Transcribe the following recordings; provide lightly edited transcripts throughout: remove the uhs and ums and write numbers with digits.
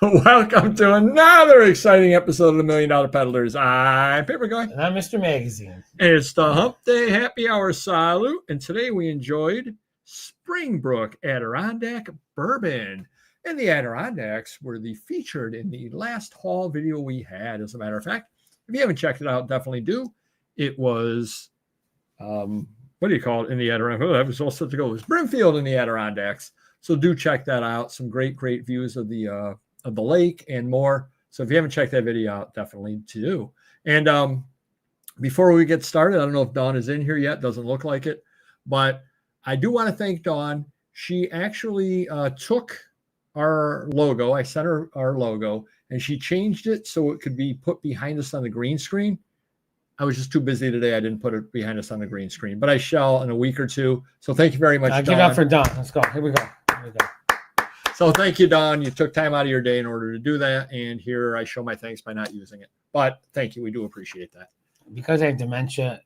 Welcome to another exciting episode of the $1 Million Peddlers. I'm Paper Guy. And I'm Mr. Magazine. It's the Hump Day Happy Hour Salute, and today we enjoyed Springbrook Adirondack Bourbon. And the Adirondacks were featured in the last haul video we had, as a matter of fact. If you haven't checked it out, definitely do. It was, what do you call it in the Adirondacks? Oh, that was all set to go. It was Brimfield in the Adirondacks. So do check that out. Some great views of the lake and more. So if you haven't checked that video out, definitely do. And before we get started, I don't know if Dawn is in here yet. Doesn't look like it. But I do want to thank Dawn. She actually took our logo. I sent her our logo, and she changed it so it could be put behind us on the green screen. I was just too busy today. I didn't put it behind us on the green screen, but I shall in a week or two. So thank you very much, Dawn. Give it up for Dawn. Let's go. Here we go. So thank you, Dawn. You took time out of your day in order to do that. And here I show my thanks by not using it. But thank you. We do appreciate that. Because I have dementia,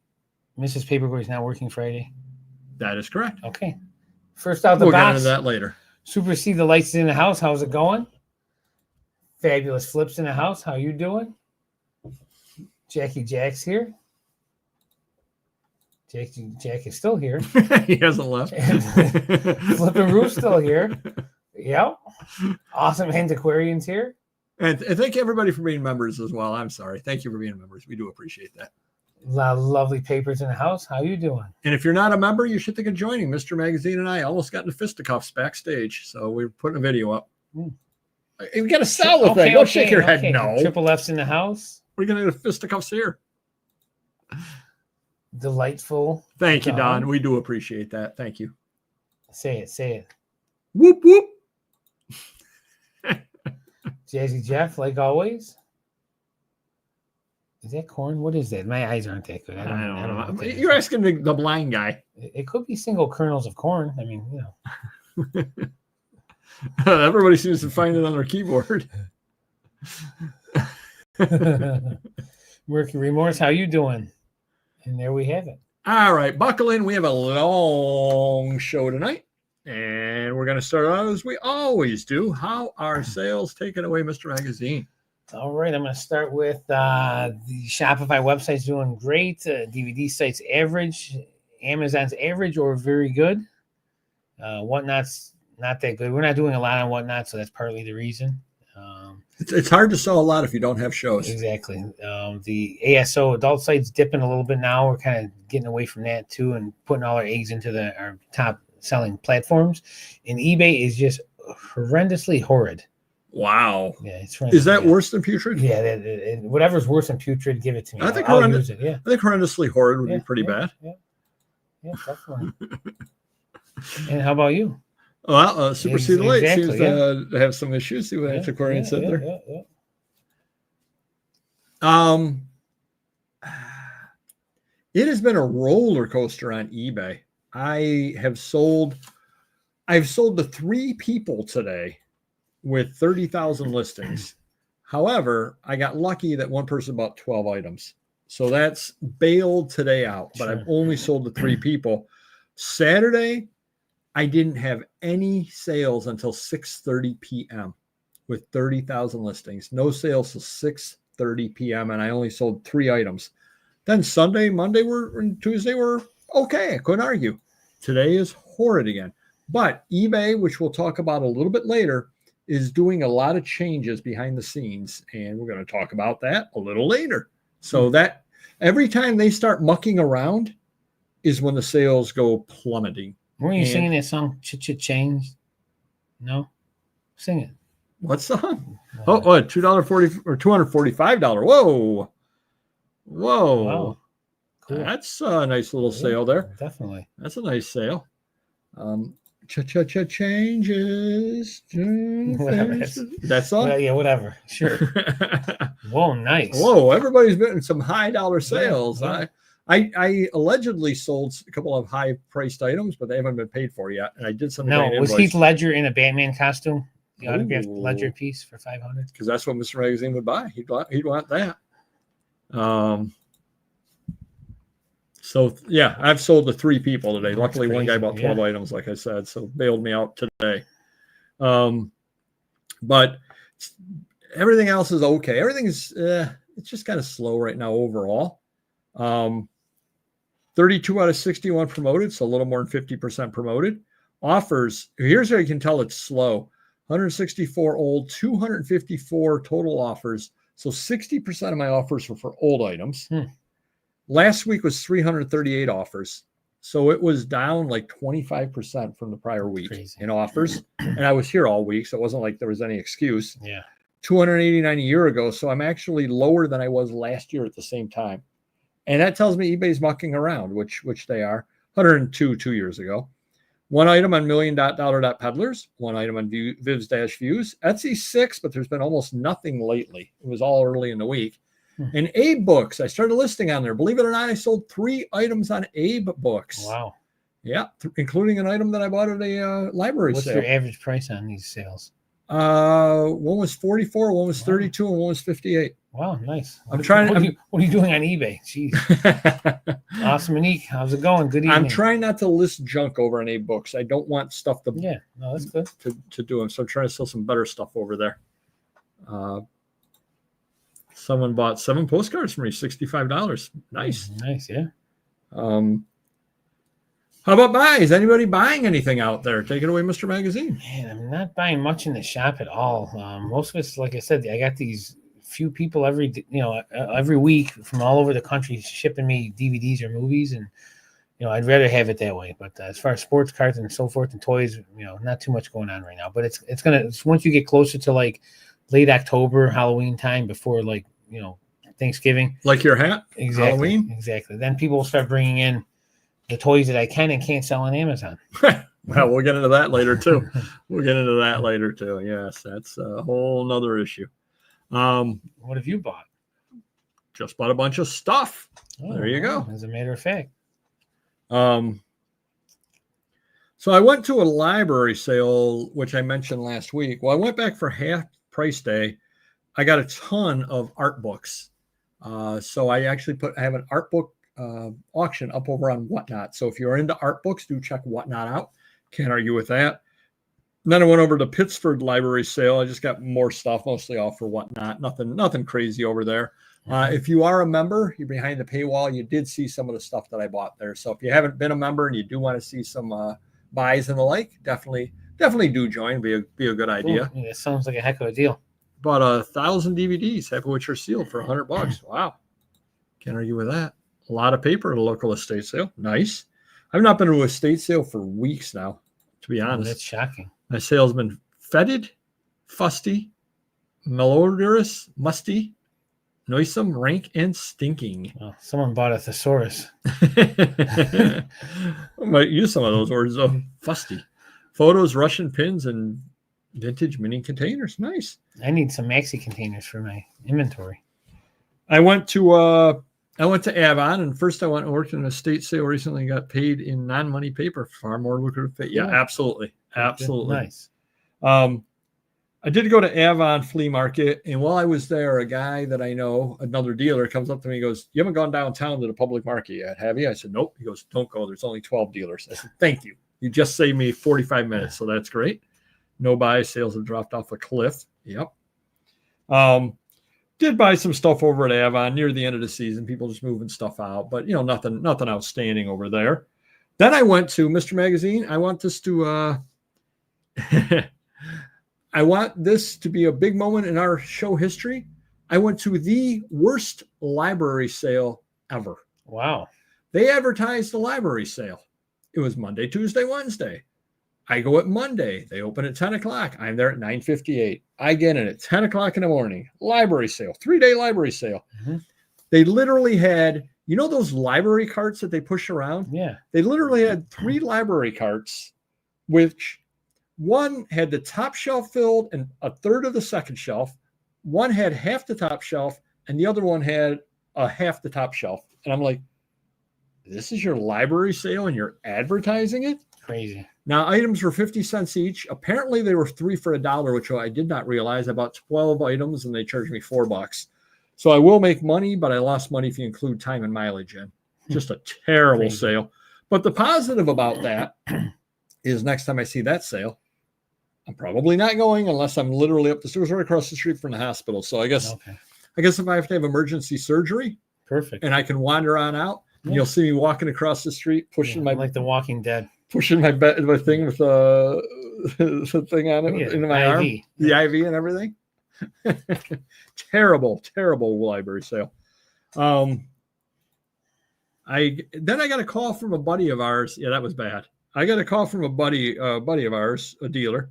Mrs. Paperboy is not working Friday. That is correct. Okay. First out the box. We'll get box. into that later. Supersede the lights in the house. How's it going? Fabulous Flips in the house. How you doing? Jackie Jack's here. Jack is still here. He hasn't left. Flippin' Roof's still here. Yep. Awesome Antiquarian's here. And thank everybody for being members as well. I'm sorry. Thank you for being members. We do appreciate that. A lot of lovely papers in the house. How you doing? And if you're not a member, you should think of joining. Mr. Magazine and I almost got into fisticuffs backstage. So we're putting a video up. We got to sell the thing. Don't shake your head. No. Triple F's in the house. We're going to get fisticuffs here. Delightful. Thank you, Don. We do appreciate that. Thank you. Say it. Whoop, whoop. Jazzy Jeff, like always. Is that corn? What is that? My eyes aren't that good. I don't know. You're asking the blind guy. It could be single kernels of corn. I mean, you know. Everybody seems to find it on their keyboard. Mercury Remorse, how you doing? And there we have it. All right, buckle in. We have a long show tonight. And we're going to start out as we always do. How are sales taken away, Mr. Magazine? All right, I'm going to start with the Shopify website's doing great. DVD site's average. Amazon's average or very good. Whatnot's not that good. We're not doing a lot on Whatnot, so that's partly the reason. It's hard to sell a lot if you don't have shows. Exactly. The ASO adult site's dipping a little bit now. We're kind of getting away from that too and putting all our eggs into our top selling platforms. And eBay is just horrendously horrid. Wow. Yeah, it's is that worse than putrid? Yeah, whatever's worse than putrid, give it to me. I think I'll use it. Yeah. I think horrendously horrid would be pretty bad. Yeah, definitely. And how about you? Well, Supersede the Light seems yeah. to have some issues. See what Antiquarian said there. It has been a roller coaster on eBay. I've sold to 3 people today with 30,000 listings. However, I got lucky that one person bought 12 items. So that's bailed today out, but I've only sold to 3 people. Saturday, I didn't have any sales until 6:30 p.m. with 30,000 listings. No sales till 6:30 p.m. and I only sold 3 items. Then Sunday, Monday, and Tuesday were okay. I couldn't argue. Today is horrid again. But eBay, which we'll talk about a little bit later, is doing a lot of changes behind the scenes, and we're going to talk about that a little later. So that every time they start mucking around is when the sales go plummeting. Weren't you singing that song, Change? No? Sing it. What song? $2.40 or $245. Whoa. Wow. Cool. That's a nice little sale there. Definitely. That's a nice sale. Changes. That song? Yeah, whatever. Sure. Whoa, nice. Whoa, everybody's been in some high dollar sales. Yeah. I allegedly sold a couple of high priced items, but they haven't been paid for yet. And I did something. No, was Heath Ledger in a Batman costume? The autographed Ledger piece for $500? Because that's what Mr. Magazine would buy. He'd want that. So yeah, I've sold to 3 people today. Luckily, one guy bought 12 items, like I said, so bailed me out today. But Everything else is okay. Everything is it's just kind of slow right now overall. 32 out of 61 promoted, so a little more than 50% promoted. Offers, here's where you can tell it's slow. 164 old, 254 total offers. So 60% of my offers were for old items. Last week was 338 offers. So it was down like 25% from the prior week in offers. And I was here all week, so it wasn't like there was any excuse. Yeah. 289 a year ago. So I'm actually lower than I was last year at the same time. And that tells me eBay's mucking around, which they are. 102 2 years ago. One item on million.dollar.peddlers. One item on Vivs-Views. Etsy 6, but there's been almost nothing lately. It was all early in the week. And Abe Books, I started listing on there. Believe it or not, I sold 3 items on Abe Books. Wow. Yeah, including an item that I bought at a library sale. What's your average price on these sales? One was 44, one was 32, and one was 58. Wow, nice. What are you doing on eBay? Jeez. Awesome, Monique. How's it going? Good evening. I'm trying not to list junk over on Abe Books. I don't want stuff to that's good to do them. So I'm trying to sell some better stuff over there. Someone bought 7 postcards from me, $65. Nice. Nice, yeah. How about buys? Anybody buying anything out there? Take it away, Mr. Magazine. Man, I'm not buying much in the shop at all. Most of it's, like I said, I got these few people every week from all over the country shipping me DVDs or movies, and I'd rather have it that way. But as far as sports cards and so forth and toys, not too much going on right now. But it's once you get closer to like late October, Halloween time, before like Thanksgiving, like your hat, exactly, Halloween, exactly. Then people will start bringing in the toys that I can and can't sell on Amazon. Well, we'll get into that later too. Yes, that's a whole nother issue. What have you bought? Just bought a bunch of stuff. There you go. As a matter of fact. So I went to a library sale, which I mentioned last week. Well, I went back for half price day. I got a ton of art books. So I actually I have an art book auction up over on Whatnot. So if you're into art books, do check Whatnot out. Can't argue with that. And then I went over to Pittsford library sale. I just got more stuff, mostly all for Whatnot. Nothing crazy over there. If you are a member, you're behind the paywall. You did see some of the stuff that I bought there. So if you haven't been a member and you do want to see some buys and the like, definitely do join. Be a good idea. Ooh, it sounds like a heck of a deal. Bought 1,000 DVDs, half of which are sealed, for $100. Wow, can't argue with that. A lot of paper at a local estate sale. Nice. I've not been to an estate sale for weeks now, to be honest. That's shocking. My sales been fetid, fusty, malodorous, musty, noisome, rank, and stinking. Well, someone bought a thesaurus. I might use some of those words though. Fusty. Photos, Russian pins, and vintage mini containers. Nice. I need some maxi containers for my inventory. I went to Avon, and first I went and worked in an estate sale recently and got paid in non-money paper, far more lucrative pay. Yeah, absolutely. Nice. I did go to Avon Flea Market, and while I was there, a guy that I know, another dealer, comes up to me and goes, "You haven't gone downtown to the public market yet, have you?" I said, "Nope." He goes, "Don't go. There's only 12 dealers." I said, "Thank you. You just saved me 45 minutes, so that's great." No buy. Sales have dropped off a cliff. Yep. Did buy some stuff over at Avon near the end of the season. People just moving stuff out, but nothing outstanding over there. Then I went to Mr. Magazine. I want this to I want this to be a big moment in our show history. I went to the worst library sale ever. Wow. They advertised the library sale. It was Monday, Tuesday, Wednesday. I go at Monday. They open at 10 o'clock. I'm there at 9:58. I get in at 10 o'clock in the morning. Library sale, 3-day library sale. Mm-hmm. They literally had, those library carts that they push around? Yeah. They literally had 3 library carts, which one had the top shelf filled and a third of the second shelf. One had half the top shelf, and the other one had half the top shelf. And I'm like, this is your library sale and you're advertising it? Crazy. Now, items were 50 cents each. Apparently, they were 3 for $1, which I did not realize. I bought 12 items, and they charged me $4. So I will make money, but I lost money if you include time and mileage in. Just a terrible sale. But the positive about that is next time I see that sale, I'm probably not going unless I'm literally up the stairs right across the street from the hospital. So I guess if I have to have emergency surgery, perfect, and I can wander on out, and you'll see me walking across the street, pushing like The Walking Dead, pushing my thing with the thing on it into my arm, the IV and everything. terrible library sale. I got a call from a buddy of ours. Yeah, that was bad. I got a call from a buddy of ours, a dealer.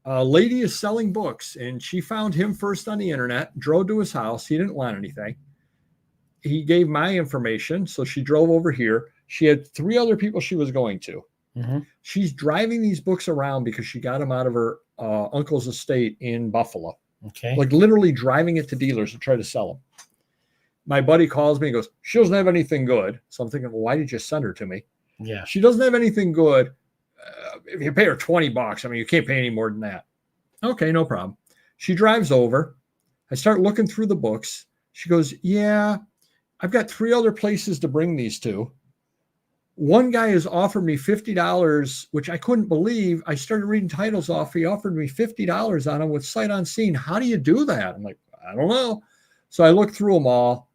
A lady is selling books, and she found him first on the internet, drove to his house. He didn't want anything. He gave my information, so she drove over here. She had 3 other people she was going to. Mm-hmm. She's driving these books around because she got them out of her uncle's estate in Buffalo. Okay. Like literally driving it to dealers to try to sell them. My buddy calls me and goes, she doesn't have anything good. So I'm thinking, well, why did you send her to me? Yeah. She doesn't have anything good. If you pay her $20, I mean, you can't pay any more than that. Okay, no problem. She drives over. I start looking through the books. She goes, yeah, I've got 3 other places to bring these to. One guy has offered me $50, which I couldn't believe. I started reading titles off. He offered me $50 on them with sight unseen. How do you do that? I'm like, I don't know. So I looked through them all.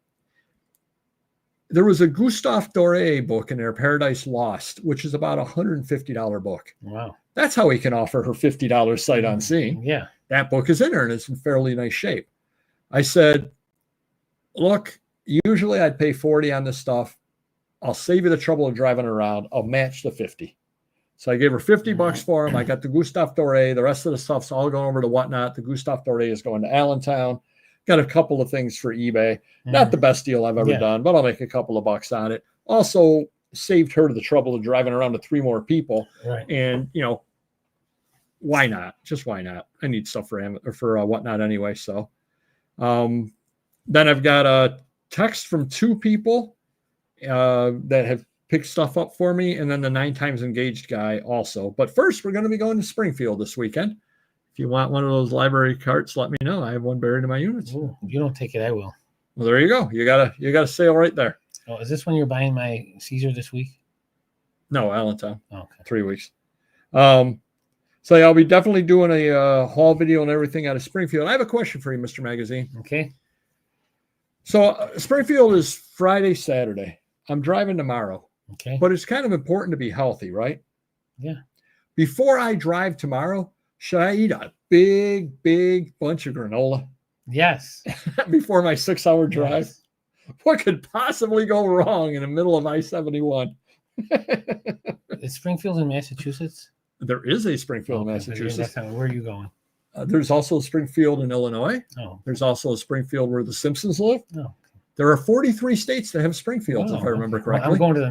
There was a Gustave Doré book in there, Paradise Lost, which is about a $150 book. Wow. That's how he can offer her $50 sight unseen. Yeah. That book is in there and it's in fairly nice shape. I said, look, usually I'd pay $40 on this stuff. I'll save you the trouble of driving around. I'll match the $50. So I gave her $50 for him. I got the Gustave Doré. The rest of the stuff's all going over to Whatnot. The Gustave Doré is going to Allentown. Got a couple of things for eBay. Not the best deal I've ever done, but I'll make a couple of bucks on it. Also saved her the trouble of driving around to 3 more people. Right. And, why not? Just why not? I need stuff for him or for Whatnot anyway. So then I've got a text from 2 people that have picked stuff up for me. And then the 9 times engaged guy also. But first, we're going to be going to Springfield this weekend. If you want one of those library carts, let me know. I have one buried in my units. Ooh, if you don't take it, I will. Well, there you go. You got a sale right there. Oh, is this when you're buying my CZUR this week? No, Allentown. Oh, okay. 3 weeks. So yeah, I'll be definitely doing a haul video and everything out of Springfield. I have a question for you, Mr. Magazine. Okay. So Springfield is Friday, Saturday. I'm driving tomorrow. Okay. But it's kind of important to be healthy, right? Yeah. Before I drive tomorrow, should I eat a big bunch of granola? Yes. Before my 6-hour drive? Yes. What could possibly go wrong in the middle of I-71? Is Springfield in Massachusetts? There is a Springfield in Massachusetts. Where are you going? There's also a Springfield in Illinois. Oh. There's also a Springfield where the Simpsons live. Oh. There are 43 states that have Springfields, if I remember correctly. Well, I'm going to the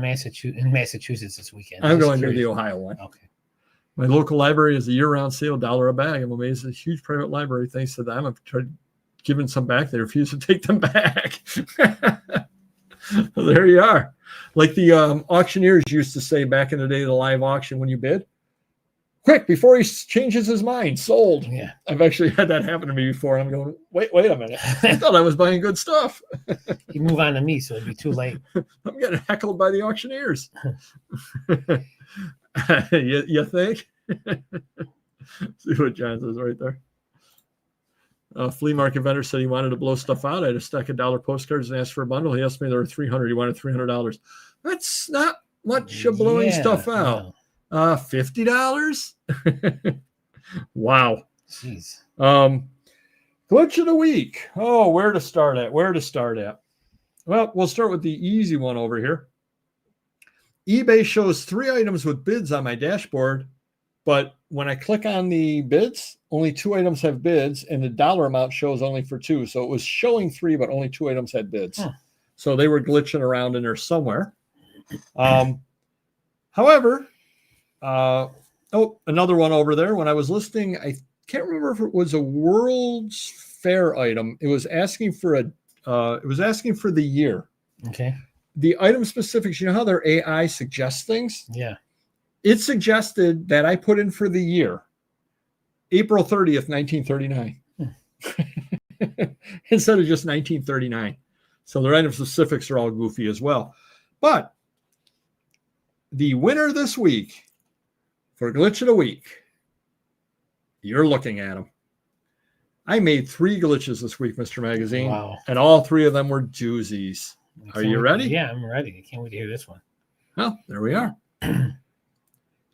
Massachusetts this weekend. I'm going to the Ohio one. Okay. My local library is a year-round sale, $1 a bag. I'm amazed it's a huge private library. Thanks to them, I've tried giving some back. They refuse to take them back. Well, there you are. Like the auctioneers used to say back in the day of the live auction when you bid, quick, before he changes his mind, sold. Yeah. I've actually had that happen to me before. I'm going, wait a minute. I thought I was buying good stuff. You move on to me, so it'd be too late. I'm getting heckled by the auctioneers. You think? See what John says right there. Flea market vendor said he wanted to blow stuff out. I had a stack of dollar postcards and asked for a bundle. He asked me there were 300. He wanted $300. That's not much of blowing stuff out. No. $50. Wow. Jeez. Glitch of the week. Oh, where to start at? Well, we'll start with the easy one over here. eBay shows 3 items with bids on my dashboard, but when I click on the bids, only 2 items have bids, and the dollar amount shows only for 2. So it was showing 3, but only 2 items had bids. So they were glitching around in there somewhere. However, another one over there. When I was listing, I can't remember if it was a World's Fair item. It was asking for the year. Okay. The item specifics, you know how their AI suggests things? Yeah. It suggested that I put in for the year, April 30th, 1939, instead of just 1939. So their item specifics are all goofy as well. But the winner this week for Glitch of the Week You're looking at them. I made 3 glitches this week, Mr. Magazine. Wow. And all 3 of them were doozies. Are you ready? Yeah, I'm ready. I can't wait to hear this one. Well, there we are.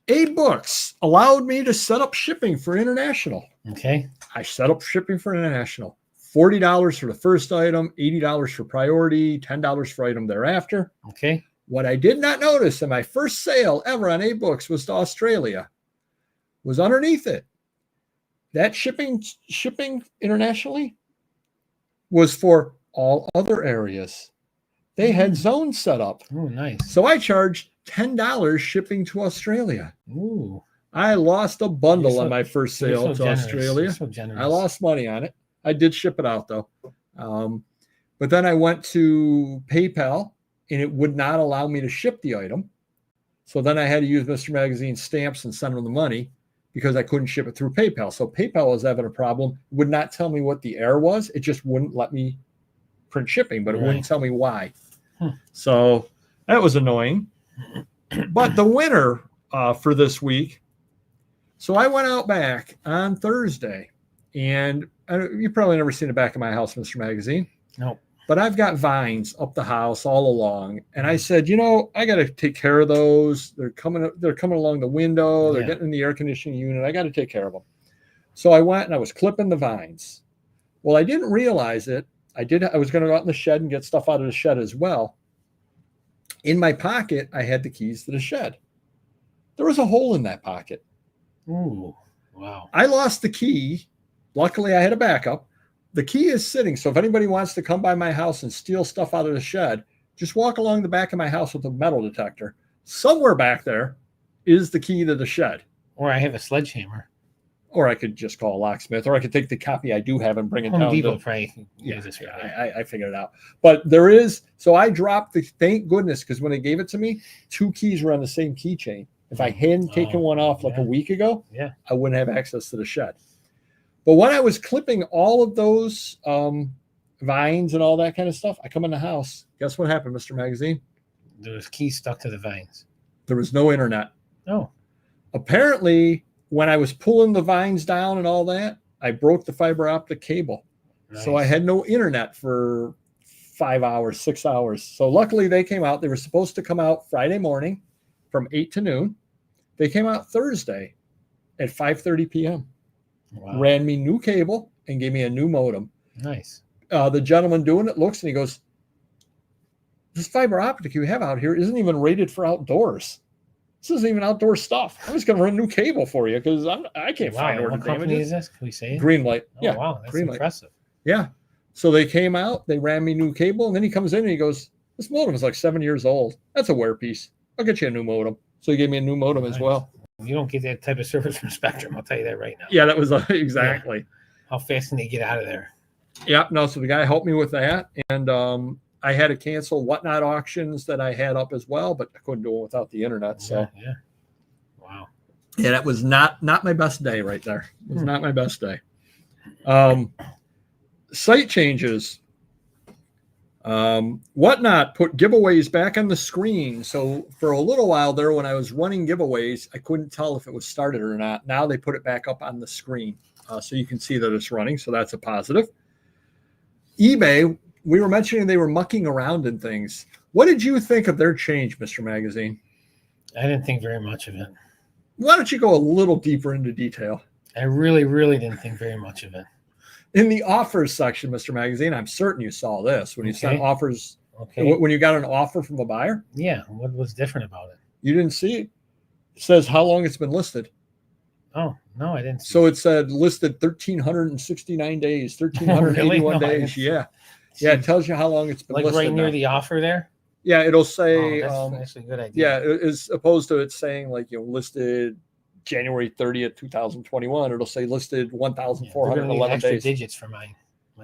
A-Books allowed me to set up shipping for international. Okay. I set up shipping for international. $40 for the first item, $80 for priority, $10 for item thereafter. Okay. What I did not notice in my first sale ever on A-Books was to Australia, was underneath it. That shipping internationally was for all other areas. They had zones set up. Oh, nice. So I charged $10 shipping to Australia. Ooh. I lost a bundle on my first sale to Australia. You're so generous. I lost money on it. I did ship it out though. But then I went to PayPal and it would not allow me to ship the item. So then I had to use Mr. Magazine's stamps and send them the money because I couldn't ship it through PayPal. So PayPal was having a problem. It would not tell me what the error was. It just wouldn't let me print shipping, but it wouldn't tell me why. So that was annoying. But the winner for this week, so I went out back on Thursday, and you've probably never seen the back of my house, Mr. Magazine. No. But I've got vines up the house all along, and I said, you know, I got to take care of those. They're coming along the window. They're getting in the air conditioning unit. I got to take care of them. So I went and I was clipping the vines. Well, I didn't realize it. I was going to go out in the shed and get stuff out of the shed as well. In my pocket, I had the keys to the shed. There was a hole in that pocket. Ooh, wow. I lost the key. Luckily, I had a backup. The key is sitting. So if anybody wants to come by my house and steal stuff out of the shed, just walk along the back of my house with a metal detector. Somewhere back there is the key to the shed. Or I have a sledgehammer. Or I could just call a locksmith, or I could take the copy I do have and bring it down. I figured it out. But there is, so I dropped thank goodness, because when they gave it to me, 2 keys were on the same keychain. If I hadn't taken one off like a week ago, I wouldn't have access to the shed. But when I was clipping all of those vines and all that kind of stuff, I come in the house. Guess what happened, Mr. Magazine? There was keys stuck to the vines. There was no internet. Oh. Apparently, when I was pulling the vines down and all that, I broke the fiber optic cable. Nice. So I had no internet for 5 hours, 6 hours. So luckily they came out. They were supposed to come out Friday morning from 8 to noon. They came out Thursday at 5:30 p.m. Wow. Ran me new cable and gave me a new modem. Nice. The gentleman doing it looks and he goes, this fiber optic you have out here isn't even rated for outdoors. This isn't even outdoor stuff. I'm just going to run a new cable for you because I can't find where the damage is. Can we say it? Greenlight. Oh, yeah. Wow. That's impressive. Yeah. So they came out, they ran me new cable, and then he comes in and he goes, this modem is like 7 years old. That's a wear piece. I'll get you a new modem. So he gave me a new modem as well. You don't get that type of service from Spectrum. I'll tell you that right now. Yeah, that was exactly. Yeah. How fast can they get out of there? Yeah. No, so the guy helped me with that. And I had to cancel Whatnot auctions that I had up as well, but I couldn't do it without the internet. So yeah. Wow. Yeah, that was not my best day right there. It was not my best day. Site changes. Whatnot put giveaways back on the screen. So for a little while there, when I was running giveaways, I couldn't tell if it was started or not. Now they put it back up on the screen. So you can see that it's running. So that's a positive. eBay, we were mentioning they were mucking around in things. What did you think of their change, Mr. Magazine? I didn't think very much of it. Why don't you go a little deeper into detail? I really, really didn't think very much of it. In the offers section, Mr. Magazine, I'm certain you saw this when you sent offers. Okay. When you got an offer from a buyer? Yeah. What was different about it? You didn't see it? It says how long it's been listed. Oh, no, I didn't see So it said listed 1,369 days, 1,381 days. Yeah. Yeah, it tells you how long it's been listed. Like right near the offer there? Yeah, it'll say. That's a good idea. Yeah, as opposed to it saying like, listed January 30th, 2021, it'll say listed 1,411 extra days. Digits for my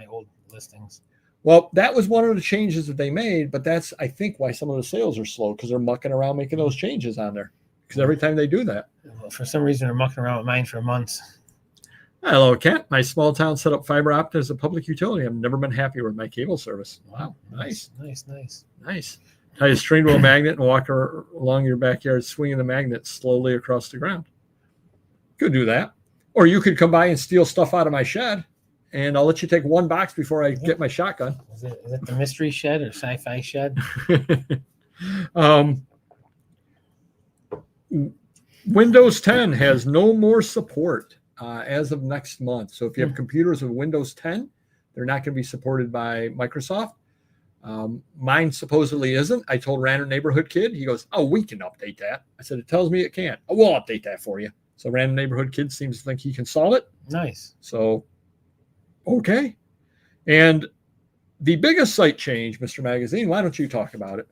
old listings. Well, that was one of the changes that they made, but that's, I think, why some of the sales are slow, because they're mucking around making those changes on there. Because every time they do that. Well, for some reason, they're mucking around with mine for months. Hello, Kent. My small town set up fiber optic as a public utility. I've never been happier with my cable service. Wow. Nice. Tie a string to a magnet and walk along your backyard, swinging the magnet slowly across the ground. Could do that. Or you could come by and steal stuff out of my shed, and I'll let you take one box before I get my shotgun. Is it the mystery shed or sci-fi shed? Windows 10 has no more support as of next month. So if you have computers with Windows 10, they're not going to be supported by Microsoft. Mine supposedly isn't. I told Random Neighborhood Kid. He goes, "Oh, we can update that." I said, "It tells me it can't." "Oh, we'll update that for you." So Random Neighborhood Kid seems to think he can solve it. Nice. So, okay. And the biggest site change, Mr. Magazine, why don't you talk about it?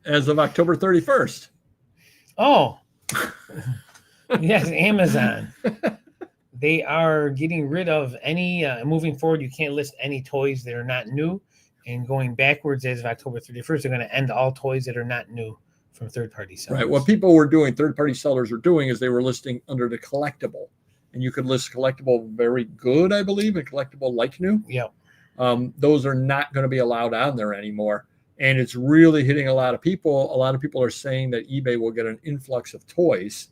As of October 31st. Oh, yes, Amazon. They are getting rid of any, moving forward, you can't list any toys that are not new. And going backwards as of October 31st, they're going to end all toys that are not new from third-party sellers. Right. What people were doing, third-party sellers were doing, is they were listing under the collectible. And you could list collectible very good, I believe, and collectible like new. Yep. Those are not going to be allowed on there anymore. And it's really hitting a lot of people. A lot of people are saying that eBay will get an influx of toys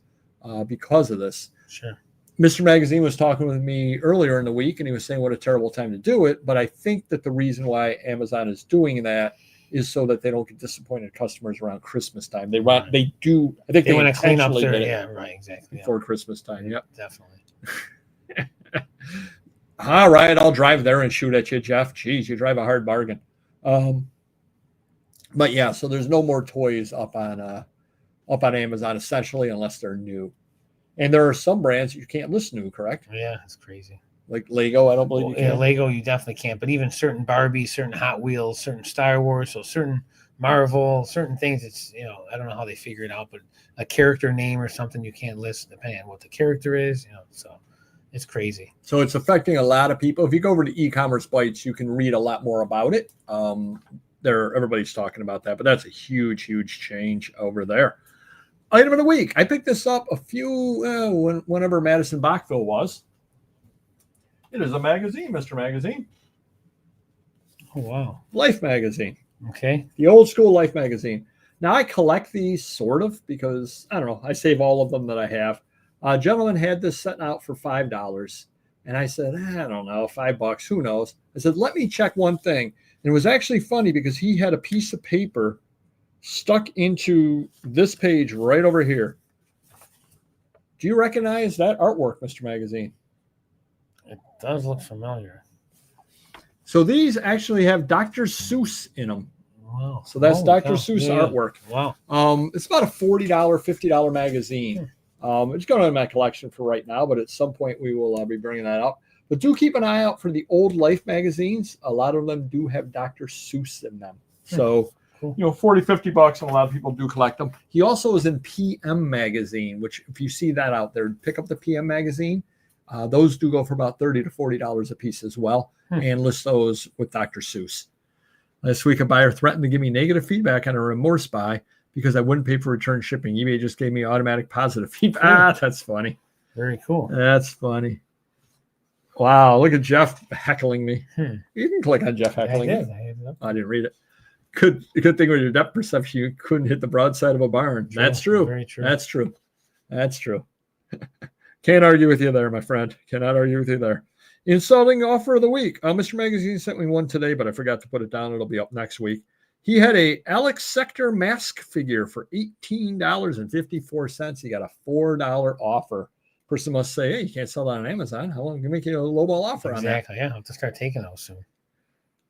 because of this. Sure. Mr. Magazine was talking with me earlier in the week, and he was saying what a terrible time to do it. But I think that the reason why Amazon is doing that is so that they don't get disappointed customers around Christmas time. They want, they do. I think They want to clean up intentionally their, did it yeah, right, exactly. before Christmas time. Yep. Definitely. All right, I'll drive there and shoot at you, Jeff. Geez, you drive a hard bargain. But yeah, so there's no more toys up on Amazon essentially unless they're new. And there are some brands you can't list new, correct? Yeah, it's crazy. Like Lego, I don't believe you can. Yeah, Lego, you definitely can't. But even certain Barbies, certain Hot Wheels, certain Star Wars, so certain Marvel, certain things, it's, I don't know how they figure it out, but a character name or something you can't list depending on what the character is, so it's crazy. So it's affecting a lot of people. If you go over to e-commerce bites, you can read a lot more about it. Everybody's talking about that, but that's a huge, huge change over there. Item of the week. I picked this up whenever Madison Bachville was. It is a magazine, Mr. Magazine. Oh, wow. Life magazine. Okay. The old school Life magazine. Now, I collect these sort of because, I don't know, I save all of them that I have. A gentleman had this set out for $5. And I said, I don't know, $5, who knows? I said, let me check one thing. And it was actually funny because he had a piece of paper stuck into this page right over here. Do you recognize that artwork, Mr. Magazine? It does look familiar. So these actually have Dr. Seuss in them. Wow. So that's Dr. Seuss artwork. Wow. It's about a $40, $50 magazine. It's going in my collection for right now, but at some point we will be bringing that up. But do keep an eye out for the old Life magazines. A lot of them do have Dr. Seuss in them. So, cool. $40, $50, and a lot of people do collect them. He also is in PM magazine, which if you see that out there, pick up the PM magazine. Those do go for about $30 to $40 a piece as well, and list those with Dr. Seuss. This week, a buyer threatened to give me negative feedback on a remorse buy because I wouldn't pay for return shipping. eBay just gave me automatic positive feedback. That's funny. Very cool. That's funny. Wow, look at Jeff heckling me. You can click on Jeff heckling me. I didn't read it. Good thing with your depth perception, you couldn't hit the broadside of a barn. True. That's true. Very true. That's true. That's true. Can't argue with you there, my friend. Cannot argue with you there. Insulting offer of the week. Mr. Magazine sent me one today, but I forgot to put it down. It'll be up next week. He had a Alex Sector mask figure for $18.54. He got a $4 offer. Person must say, hey, you can't sell that on Amazon. How long can you make you a lowball offer on that? Exactly. Yeah, I'll have to start taking those soon.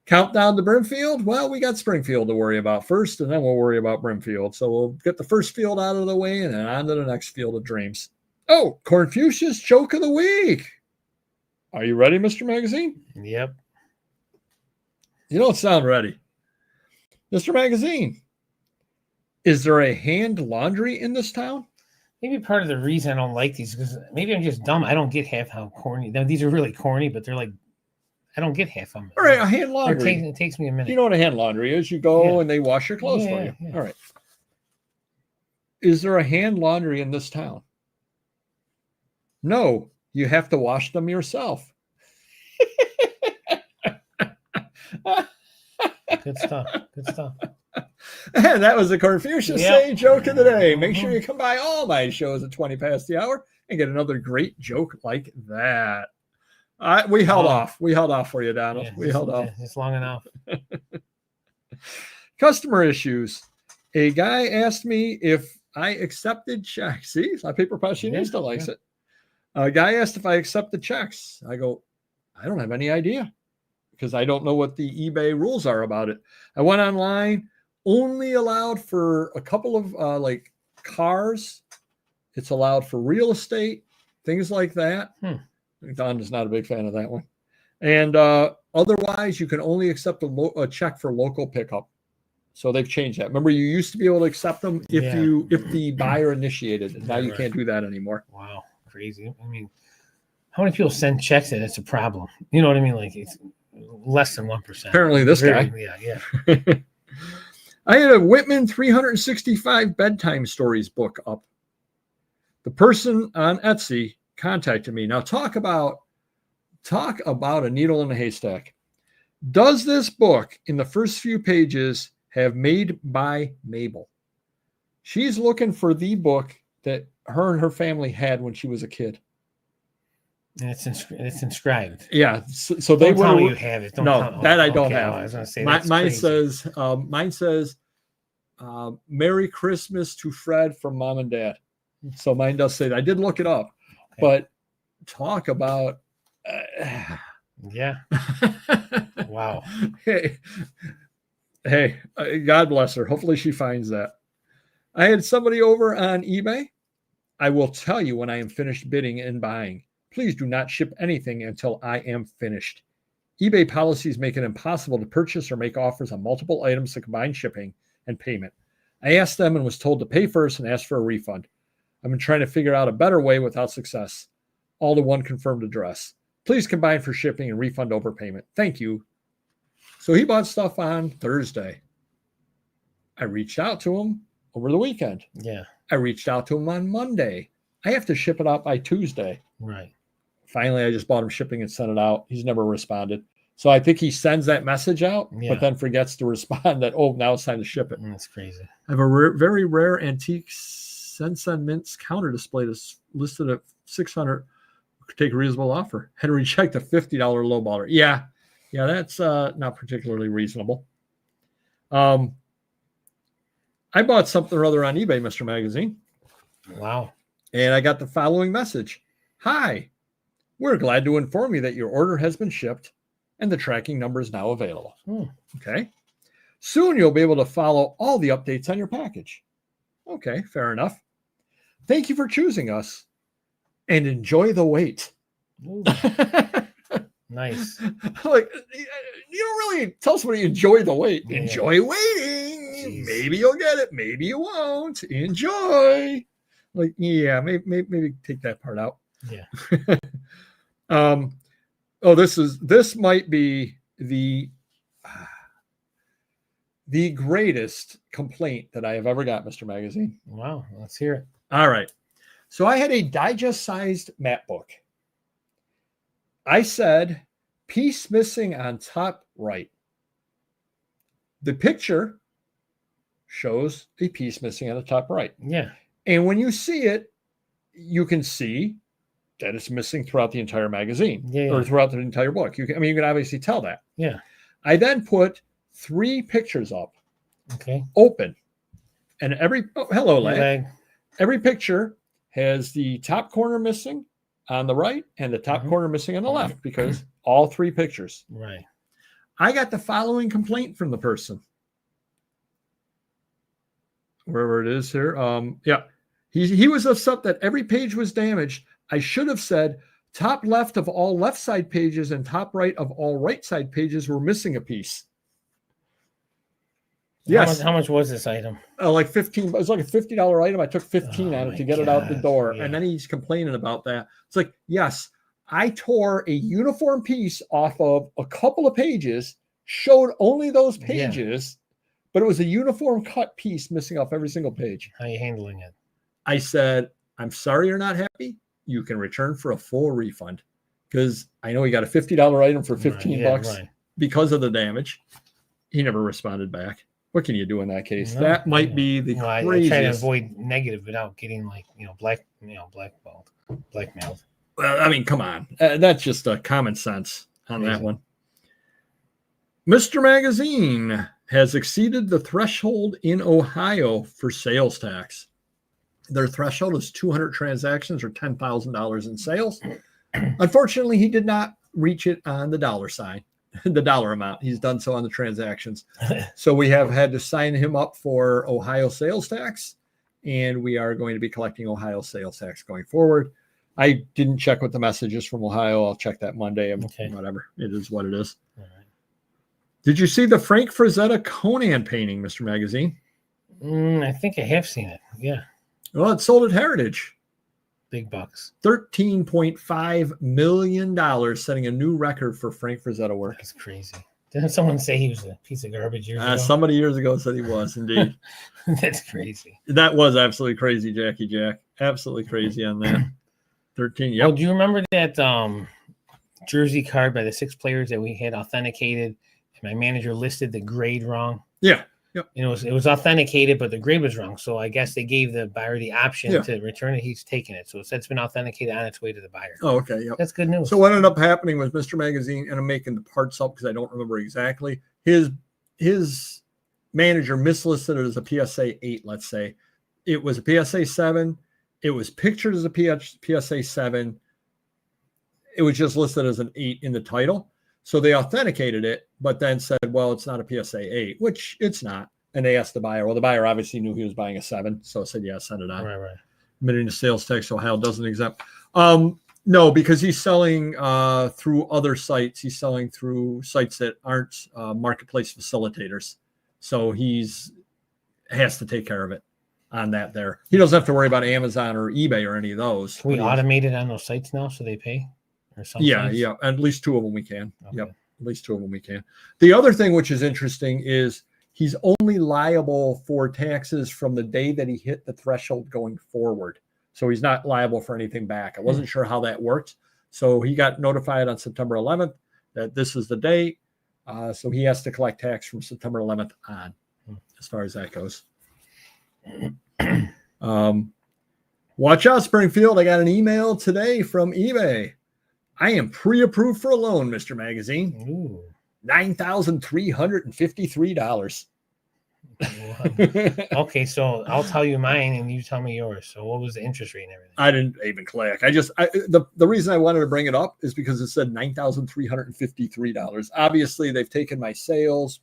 Countdown to Brimfield. Well, we got Springfield to worry about first, and then we'll worry about Brimfield. So we'll get the first field out of the way and then on to the next field of dreams. Oh, Confucius joke of the week. Are you ready, Mr. Magazine? Yep. You don't sound ready. Mr. Magazine, is there a hand laundry in this town? Maybe part of the reason I don't like these is because maybe I'm just dumb. I don't get half how corny. Now, these are really corny, but they're like, I don't get half of them. All right, a hand laundry. It takes me a minute. You know what a hand laundry is? You go and they wash your clothes for you. Yeah. All right. Is there a hand laundry in this town? No, you have to wash them yourself. Good stuff. Good stuff. And that was the Confucius Yep. Say joke of the day. Make sure you come by all my shows at 20 past the hour and get another great joke like that. We held off. We held off for you, Donald. We held off. It's long enough. Customer issues. A guy asked me if I accepted checks. See, La Paper Passionista likes it. A guy asked if I accepted checks. I go, I don't have any idea because I don't know what the eBay rules are about it. I went online, only allowed for a couple of like cars. It's allowed for real estate, things like that. Don is not a big fan of that one. And otherwise, you can only accept a check for local pickup. So they've changed that. Remember, you used to be able to accept them if the buyer initiated, and now you can't do that anymore. Wow, crazy. I mean, how many people send checks and it's a problem? You know what I mean? Like it's less than 1%. Apparently, this guy. Yeah. I had a Whitman 365 bedtime stories book up. The person on Etsy contacted me. Now talk about a needle in a haystack. Does this book in the first few pages have made by Mabel? She's looking for the book that her and her family had when she was a kid. And it's inscribed. Yeah. So they don't tell me you have it. I don't have. I was going to say mine says Merry Christmas to Fred from Mom and Dad. So mine does say that. I did look it up, but talk about wow. Hey, God bless her. Hopefully she finds that. I had somebody over on eBay. I will tell you when I am finished bidding and buying. Please do not ship anything until I am finished. eBay policies make it impossible to purchase or make offers on multiple items to combine shipping and payment. I asked them and was told to pay first and ask for a refund. I've been trying to figure out a better way without success. All to one confirmed address. Please combine for shipping and refund overpayment. Thank you. So he bought stuff on Thursday. I reached out to him over the weekend. Yeah. I reached out to him on Monday. I have to ship it out by Tuesday. Right. Finally, I just bought him shipping and sent it out. He's never responded. So I think he sends that message out, but then forgets to respond that, now it's time to ship it. That's crazy. I have a very rare antique Sensen Mints counter display that's listed at $600. Could take a reasonable offer. Had to reject a $50 lowballer. Yeah, that's not particularly reasonable. I bought something or other on eBay, Mr. Magazine. Wow. And I got the following message. Hi, we're glad to inform you that your order has been shipped and the tracking number is now available. Okay. Soon you'll be able to follow all the updates on your package. Okay, fair enough. Thank you for choosing us and enjoy the wait. Nice. Like, you don't really tell somebody enjoy the wait. Yeah. Enjoy waiting. Jeez. Maybe you'll get it. Maybe you won't. Enjoy. Like, yeah, maybe take that part out. Yeah. This might be the greatest complaint that I have ever got, Mr. Magazine. Wow, let's hear it. All right. So I had a digest-sized map book. I said, piece missing on top right. The picture shows a piece missing on the top right. Yeah. And when you see it, you can see that it's missing throughout the entire magazine or throughout the entire book. You can obviously tell that. Yeah. I then put 3 pictures up. Okay. Open. And hello, leg. Every picture has the top corner missing on the right and the top corner missing on the left because all 3 pictures. Right. I got the following complaint from the person. Wherever it is here. He was upset that every page was damaged. I should have said top left of all left side pages and top right of all right side pages were missing a piece. Yes. How much was this item? Like 15. It was like a $50 item. I took 15 on it to get it out the door. Yeah. And then he's complaining about that. It's like, yes, I tore a uniform piece off of a couple of pages, showed only those pages, but it was a uniform cut piece missing off every single page. How are you handling it? I said, I'm sorry you're not happy. You can return for a full refund because I know he got a $50 item for $15 because of the damage. He never responded back. what can you do in that case? No, That might be the I craziest. try to avoid negative without getting blackmailed. Well, I mean, come on. That's just a common sense on that Crazy. one. Mr. Magazine has exceeded the threshold in Ohio for sales tax. Their threshold is 200 transactions or $10,000 in sales. Unfortunately, he did not reach it on the dollar sign, the dollar amount. He's done so on the transactions. So we have had to sign him up for Ohio sales tax, and we are going to be collecting Ohio sales tax going forward. I didn't check with the messages from Ohio. I'll check that Monday and whatever. It is what it is. All right. Did you see the Frank Frazetta Conan painting, Mr. Magazine? I think I have seen it. Yeah. Well, it sold at Heritage. Big bucks. $13.5 million, setting a new record for Frank Frazetta work. That's crazy. Didn't someone say he was a piece of garbage years ago? Somebody years ago said he was, indeed. That's crazy. That was absolutely crazy, Jackie Jack. Absolutely crazy on that. 13. Yep. Oh, do you remember that jersey card by the 6 players that we had authenticated? And my manager listed the grade wrong. Yeah. Yep. And it was authenticated, but the grade was wrong. So I guess they gave the buyer the option to return it. He's taking it. So it's been authenticated on its way to the buyer. Oh, okay. Yep. That's good news. So what ended up happening with Mr. Magazine, and I'm making the parts up because I don't remember exactly. His manager mislisted it as a PSA 8, let's say. It was a PSA 7. It was pictured as a PSA 7. It was just listed as an 8 in the title. So they authenticated it, but then said, well, it's not a PSA 8, which it's not. And they asked the buyer. Well, the buyer obviously knew he was buying a 7. So said, yeah, send it on. Right. Admitting to sales tax, Ohio doesn't exempt. No, because he's selling through other sites. He's selling through sites that aren't marketplace facilitators. So has to take care of it on that there. He doesn't have to worry about Amazon or eBay or any of those. Can we automate it on those sites now so they pay? Or Yeah. At least 2 of them we can. Okay. Yep. At least 2 of them we can. The other thing which is interesting is he's only liable for taxes from the day that he hit the threshold going forward. So he's not liable for anything back. I wasn't sure how that worked. So he got notified on September 11th that this is the date. So he has to collect tax from September 11th on, as far as that goes. Watch out, Springfield. I got an email today from eBay. I am pre-approved for a loan, Mr. Magazine. Ooh. $9,353. Okay, so I'll tell you mine and you tell me yours. So what was the interest rate and everything? I didn't even click. The reason I wanted to bring it up is because it said $9,353. Obviously, they've taken my sales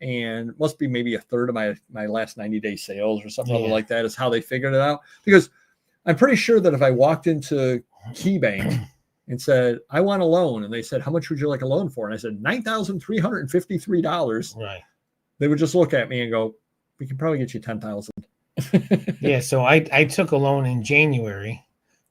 and must be maybe a third of my last 90-day sales or something like that is how they figured it out. Because I'm pretty sure that if I walked into KeyBank and said, I want a loan, and they said, how much would you like a loan for? And I said, $9,353. Right. They would just look at me and go, we can probably get you $10,000. Yeah. So I took a loan in January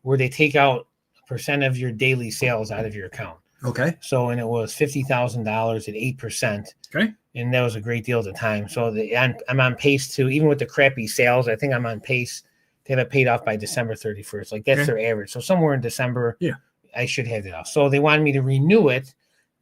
where they take out a % of your daily sales out of your account. Okay. So, and it was $50,000 at 8%. Okay. And that was a great deal at the time. So I'm on pace to, even with the crappy sales, I think I'm on pace to have it paid off by December 31st. Like that's their average. So somewhere in December, I should have it off. So they wanted me to renew it.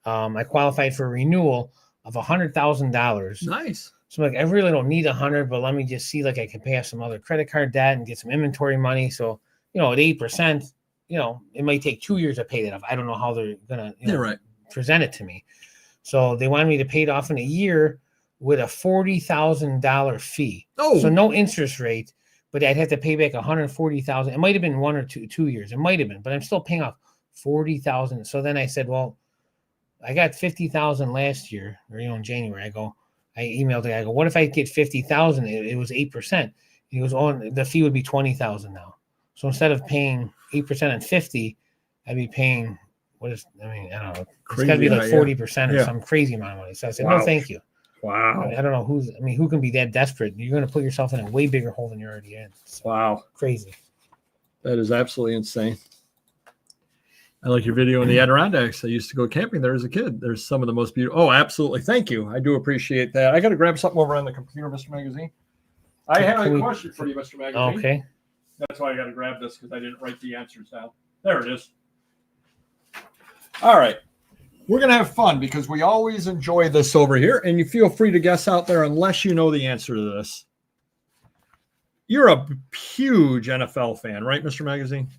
I qualified for a renewal of $100,000. Nice. So I'm like, I really don't need 100, but let me just see, like I can pay off some other credit card debt and get some inventory money. So, at 8%, it might take 2 years to pay that off. I don't know how they're going to present it to me. So they wanted me to pay it off in a year with a $40,000 fee. Oh, so no interest rate, but I'd have to pay back $140,000. It might have been 1 or 2 years. It might have been, but I'm still paying off $40,000. So then I said, well, I got $50,000 last year, or in January. I emailed the guy. I go, what if I get $50,000? It was 8%. He goes, the fee would be $20,000 now. So instead of paying 8% on 50, I'd be paying I don't know. It's got to be like 40% or some crazy amount of money. So I said, no, thank you. Wow. I don't know who can be that desperate? You're going to put yourself in a way bigger hole than you're already in. So, wow. Crazy. That is absolutely insane. I like your video in the Adirondacks. I used to go camping there as a kid. There's some of the most beautiful. Oh, absolutely. Thank you. I do appreciate that. I got to grab something over on the computer, Mr. Magazine. I have a question for you, Mr. Magazine. Okay. That's why I got to grab this because I didn't write the answers down. There it is. All right. We're going to have fun because we always enjoy this over here. And you feel free to guess out there unless you know the answer to this. You're a huge NFL fan, right, Mr. Magazine?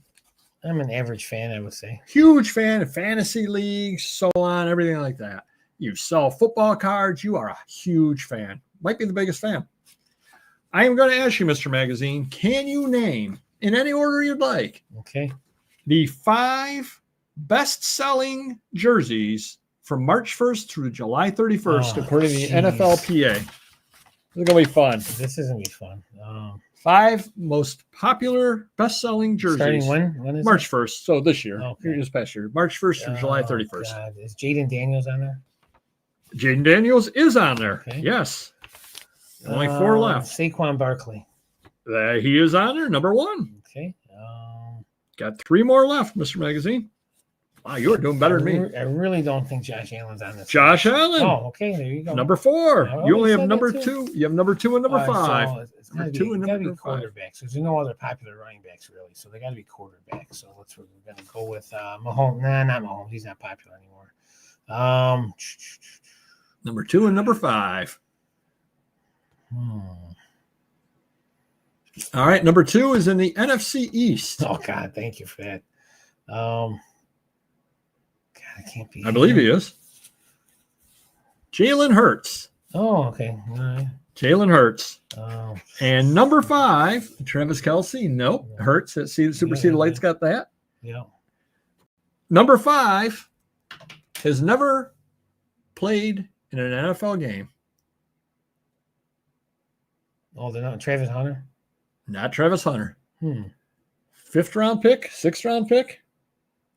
I'm an average fan, I would say. Huge fan of fantasy leagues, so on, everything like that. You sell football cards. You are a huge fan. Might be the biggest fan. I am going to ask you, Mr. Magazine, can you name, in any order you'd like, Okay. the 5 best-selling jerseys from March 1st through July 31st, according to the NFLPA? This is going to be fun. This is going to be fun. 5 most popular best-selling jerseys. Starting when is March 1st. So this year. Okay. This past year. March 1st through July 31st. God. Is Jaden Daniels on there? Jaden Daniels is on there. Okay. Yes. Only 4 left. Saquon Barkley. He is on there, number 1. Okay. Got 3 more left, Mr. Magazine. Wow, you are doing better than me. I really don't think Josh Allen's on this. Josh Allen. Oh, okay. There you go. Number 4. I You only have said number that 2. You have number 2 and number 5. So it's Number gotta 2 be, and gotta number be 5. quarterbacks. There's no other popular running backs really, so they got to be quarterbacks. So we're going to go with Mahomes. Nah, not Mahomes. He's not popular anymore. Number 2 and number 5. All right, number 2 is in the NFC East. Oh God, thank you for that. God, I can't be. I believe he is. Jalen Hurts. Oh, okay. All right. Jalen Hurts. Oh. And number 5, Travis Kelce. Nope. Hurts. See, the Superseded Lights got that. Yeah. Number 5 has never played in an NFL game. Oh, they're not Travis Hunter. Not Travis Hunter. 5th round pick, 6th round pick.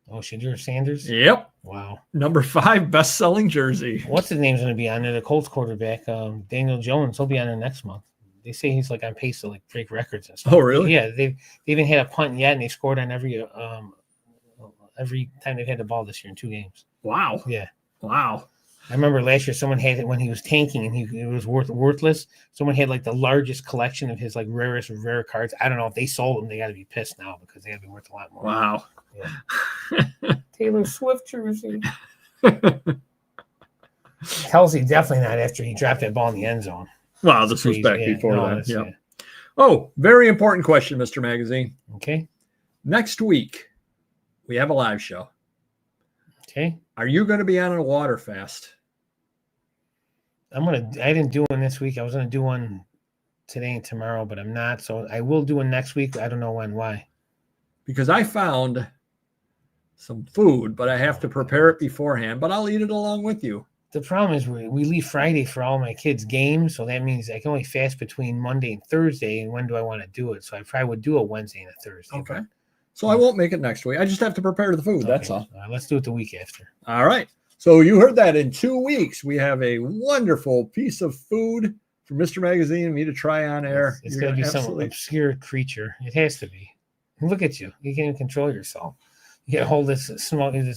Oh, Shadur Sanders. Yep. Wow. Number 5 best-selling jersey. What's his name's going to be on there? The Colts quarterback, Daniel Jones. He'll be on there next month. They say he's like on pace to like break records and stuff. Oh, really? Yeah. They even had a punt yet, and they scored on every time they've had the ball this year in 2 games. Wow. Yeah. Wow. I remember last year someone had it when he was tanking and it was worthless. Someone had like the largest collection of his like rare cards. I don't know if they sold them. They got to be pissed now because they got to be worth a lot more. Wow. Yeah. Taylor Swift jersey. Kelsey definitely not after he dropped that ball in the end zone. Wow, this was back before that. Yeah. Oh, very important question, Mr. Magazine. Okay. Next week, we have a live show. Okay. Are you going to be on a water fast? I didn't do one this week. I was gonna do one today and tomorrow, but I'm not. So I will do one next week. I don't know when. Why? Because I found some food, but I have to prepare it beforehand. But I'll eat it along with you. The problem is we leave Friday for all my kids' games, so that means I can only fast between Monday and Thursday. And when do I want to do it? So I probably would do a Wednesday and a Thursday. Okay. So I won't make it next week. I just have to prepare the food. Okay. That's all. Let's do it the week after. All right. So you heard that. In 2 weeks, we have a wonderful piece of food for Mr. Magazine and me to try on air. It's going to be some obscure creature. It has to be. Look at you. You can't even control yourself. You got to hold this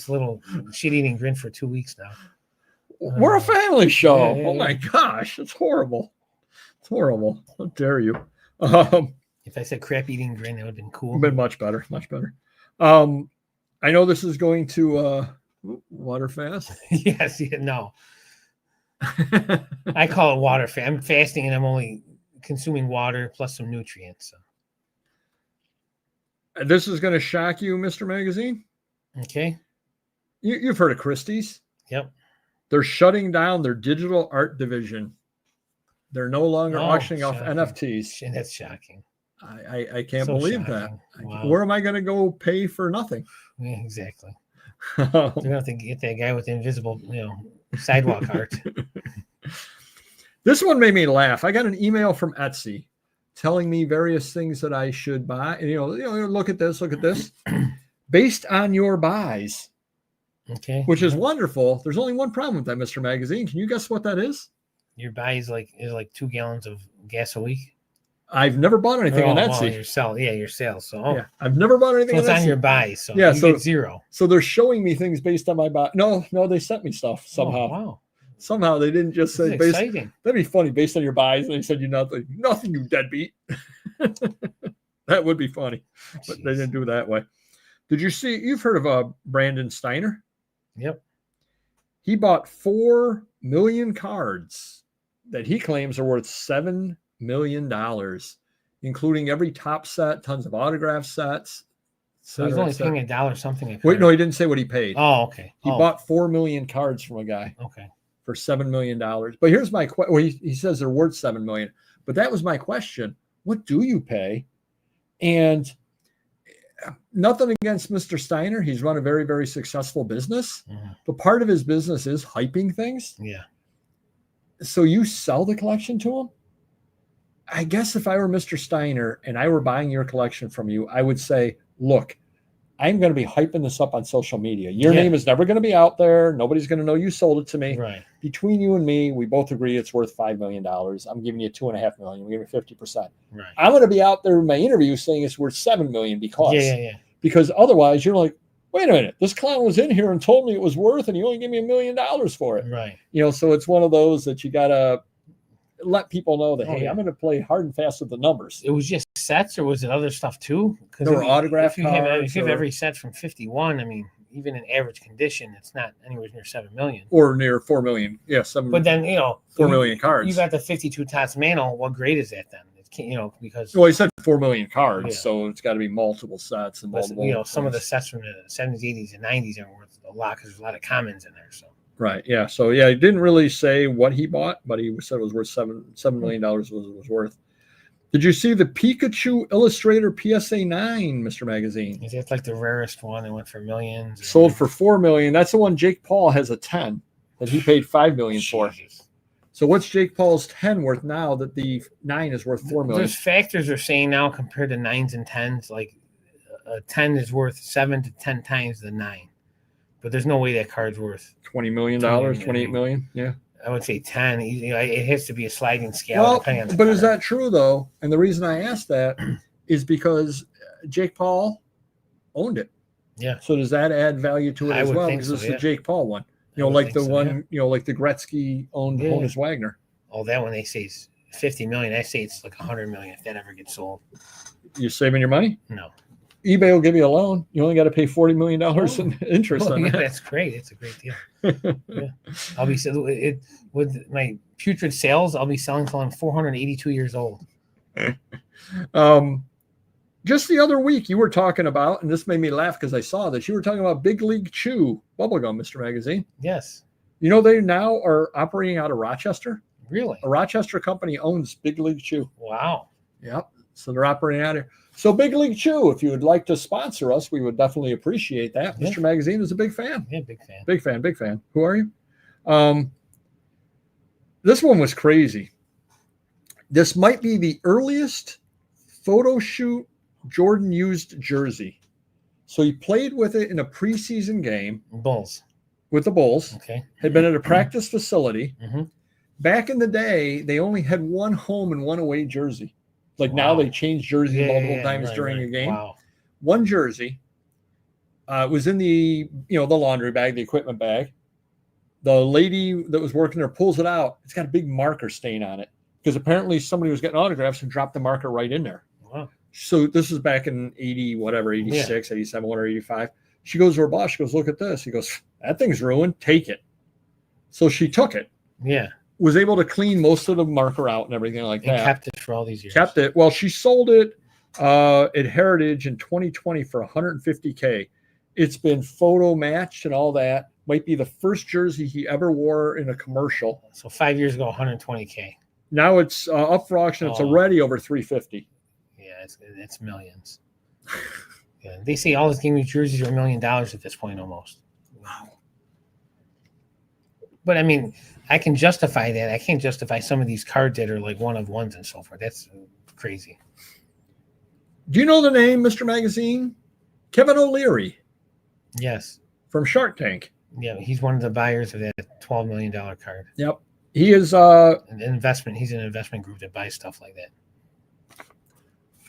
little shit-eating grin for 2 weeks now. We're a family show. Yeah. Oh, my gosh. It's horrible. It's horrible. How dare you? If I said crap-eating grin, that would have been cool. Been much better. Much better. I know this is going to... water fast? Yes, no. I call it water fast. I'm fasting and I'm only consuming water plus some nutrients. So. This is going to shock you, Mr. Magazine. Okay. You've heard of Christie's? Yep. They're shutting down their digital art division. They're no longer auctioning off NFTs. That's shocking. I can't believe that. Wow. Where am I going to go pay for nothing? Yeah, exactly. You're going to have to get that guy with the invisible, sidewalk art. This one made me laugh. I got an email from Etsy telling me various things that I should buy. And, look at this, based on your buys. Okay. Which is wonderful. There's only one problem with that, Mr. Magazine. Can you guess what that is? Your buy is like 2 gallons of gas a week. I've never bought anything on Etsy. Well, your sales. So yeah, I've never bought anything. So it's on your buy. So you get 0. So they're showing me things based on my buy. No, they sent me stuff somehow. Oh, wow. Somehow they didn't just say based. Exciting. That'd be funny based on your buys. And they said nothing, you deadbeat. That would be funny, but they didn't do it that way. Did you see? You've heard of Brandon Steiner? Yep. He bought 4 million cards that he claims are worth $7 million, including every top set, tons of autograph sets. So he's only paying $1 something. Wait, no, he didn't say what he paid. Oh, okay. He bought 4 million cards from a guy. Okay. For $7 million. But here's my question. Well, he says they're worth $7 million. But that was my question. What do you pay? And nothing against Mr. Steiner. He's run a very, very successful business. Mm-hmm. But part of his business is hyping things. Yeah. So you sell the collection to him? I guess if I were Mr. Steiner and I were buying your collection from you, I would say, look, I'm going to be hyping this up on social media. Your name is never going to be out there. Nobody's going to know you sold it to me. Right. Between you and me, we both agree it's worth $5 million. I'm giving you $2.5 million. I'm giving you 50%. Right. I'm going to be out there in my interview saying it's worth $7 million because, because otherwise you're like, wait a minute, this clown was in here and told me it was worth, and he only gave me $1 million for it. Right. You know, so it's one of those that you got to let people know that, hey, I'm going to play hard and fast with the numbers. It was just sets, or was it other stuff too? There were autograph cards. If you have every set from 51, I mean, even in average condition, it's not anywhere near 7 million. Or near 4 million. Yeah, 7. But then, 4 million cards. You got the 52 Tots Mantle. What grade is that then? It can't, because. Well, he said 4 million cards, so it's got to be multiple sets and multiple. Some of the sets from the 70s, 80s, and 90s aren't worth a lot because there's a lot of commons in there. So. Right. Yeah. So he didn't really say what he bought, but he said it was worth $7 million was worth. Did you see the Pikachu Illustrator PSA 9, Mr. Magazine? Is that like the rarest one? It went for millions. Sold for $4 million. That's the one Jake Paul has a 10 that he paid $5 million for. So what's Jake Paul's 10 worth now that the 9 is worth $4 million? There's factors are saying now compared to 9s and 10s, like a 10 is worth 7 to 10 times the 9. But there's no way that card's worth $20 million, $28 million. Yeah. I would say 10. It has to be a sliding scale. Depending on the but card. Is that true, though? And the reason I asked that is because Jake Paul owned it. Yeah. So does that add value to it as well? Because it's the Jake Paul one. Like the one, like the Gretzky owned Honus Wagner. Oh, that one they say is 50 million. I say it's like 100 million if that ever gets sold. You're saving your money? No. eBay will give you a loan. You only got to pay $40 million in interest on it. That's great. It's a great deal. I'll be with my putrid sales. I'll be selling until I'm 482 years old. Just the other week, you were talking about, and this made me laugh because I saw this. You were talking about Big League Chew bubblegum, Mr. Magazine. Yes. You know they now are operating out of Rochester. Really? A Rochester company owns Big League Chew. Wow. Yep. So they're operating out here. So Big League Chew, if you would like to sponsor us, we would definitely appreciate that. Yeah. Mr. Magazine is a big fan. Yeah, big fan. Big fan, big fan. Who are you? This one was crazy. This might be the earliest photo shoot Jordan used jersey. So he played with it in a preseason game. Bulls. With the Bulls. Okay. Had been at a practice facility. Mm-hmm. Back in the day, they only had one home and one away jersey. Like now they change jerseys multiple times during a game. Wow. One jersey was in the laundry bag, the equipment bag. The lady that was working there pulls it out. It's got a big marker stain on it because apparently somebody was getting autographs and dropped the marker right in there. Wow. So this is back in 86, 87, or 85. She goes to her boss. She goes, look at this. He goes, that thing's ruined. Take it. So she took it. Yeah. Was able to clean most of the marker out and everything like that. Kept it for all these years. Kept it. Well, she sold it at Heritage in 2020 for $150K. It's been photo matched and all that. Might be the first jersey he ever wore in a commercial. So 5 years ago, $120K. Now it's up for auction. It's already over $350. Yeah, it's millions. Yeah, they say all his game jerseys are $1 million at this point almost. Wow. But I mean, I can justify that. I can't justify some of these cards that are like one of ones and so forth. That's crazy. Do you know the name, Mr. Magazine? Kevin O'Leary. Yes. From Shark Tank. Yeah, he's one of the buyers of that $12 million card. Yep. He is an investment. He's an investment group that buys stuff like that.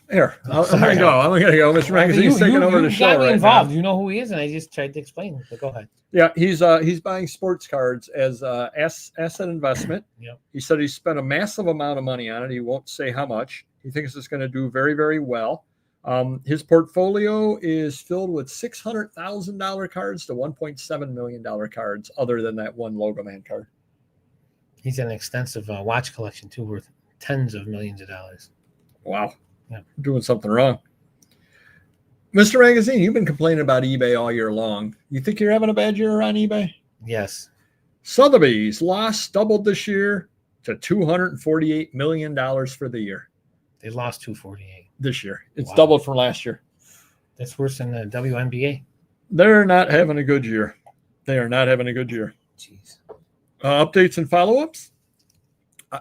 Here, I'm going to go. Mr. Magazine's taking over the show. You got me involved. Now. You know who he is, and I just tried to explain. But go ahead. Yeah, he's buying sports cards as asset investment. Yep. He said he spent a massive amount of money on it. He won't say how much. He thinks it's going to do very, very well. His portfolio is filled with $600,000 cards to $1.7 million cards, other than that one Logo Man card. He's an extensive watch collection too, worth tens of millions of dollars. Wow. Yeah. Doing something wrong. Mr. Magazine, you've been complaining about eBay all year long. You think you're having a bad year on eBay? Yes. Sotheby's loss doubled this year to $248 million for the year. They lost 248 this year. It's Wow. doubled from last year. That's worse than the WNBA. They're not having a good year. They are not having a good year. Jeez. Updates and follow-ups.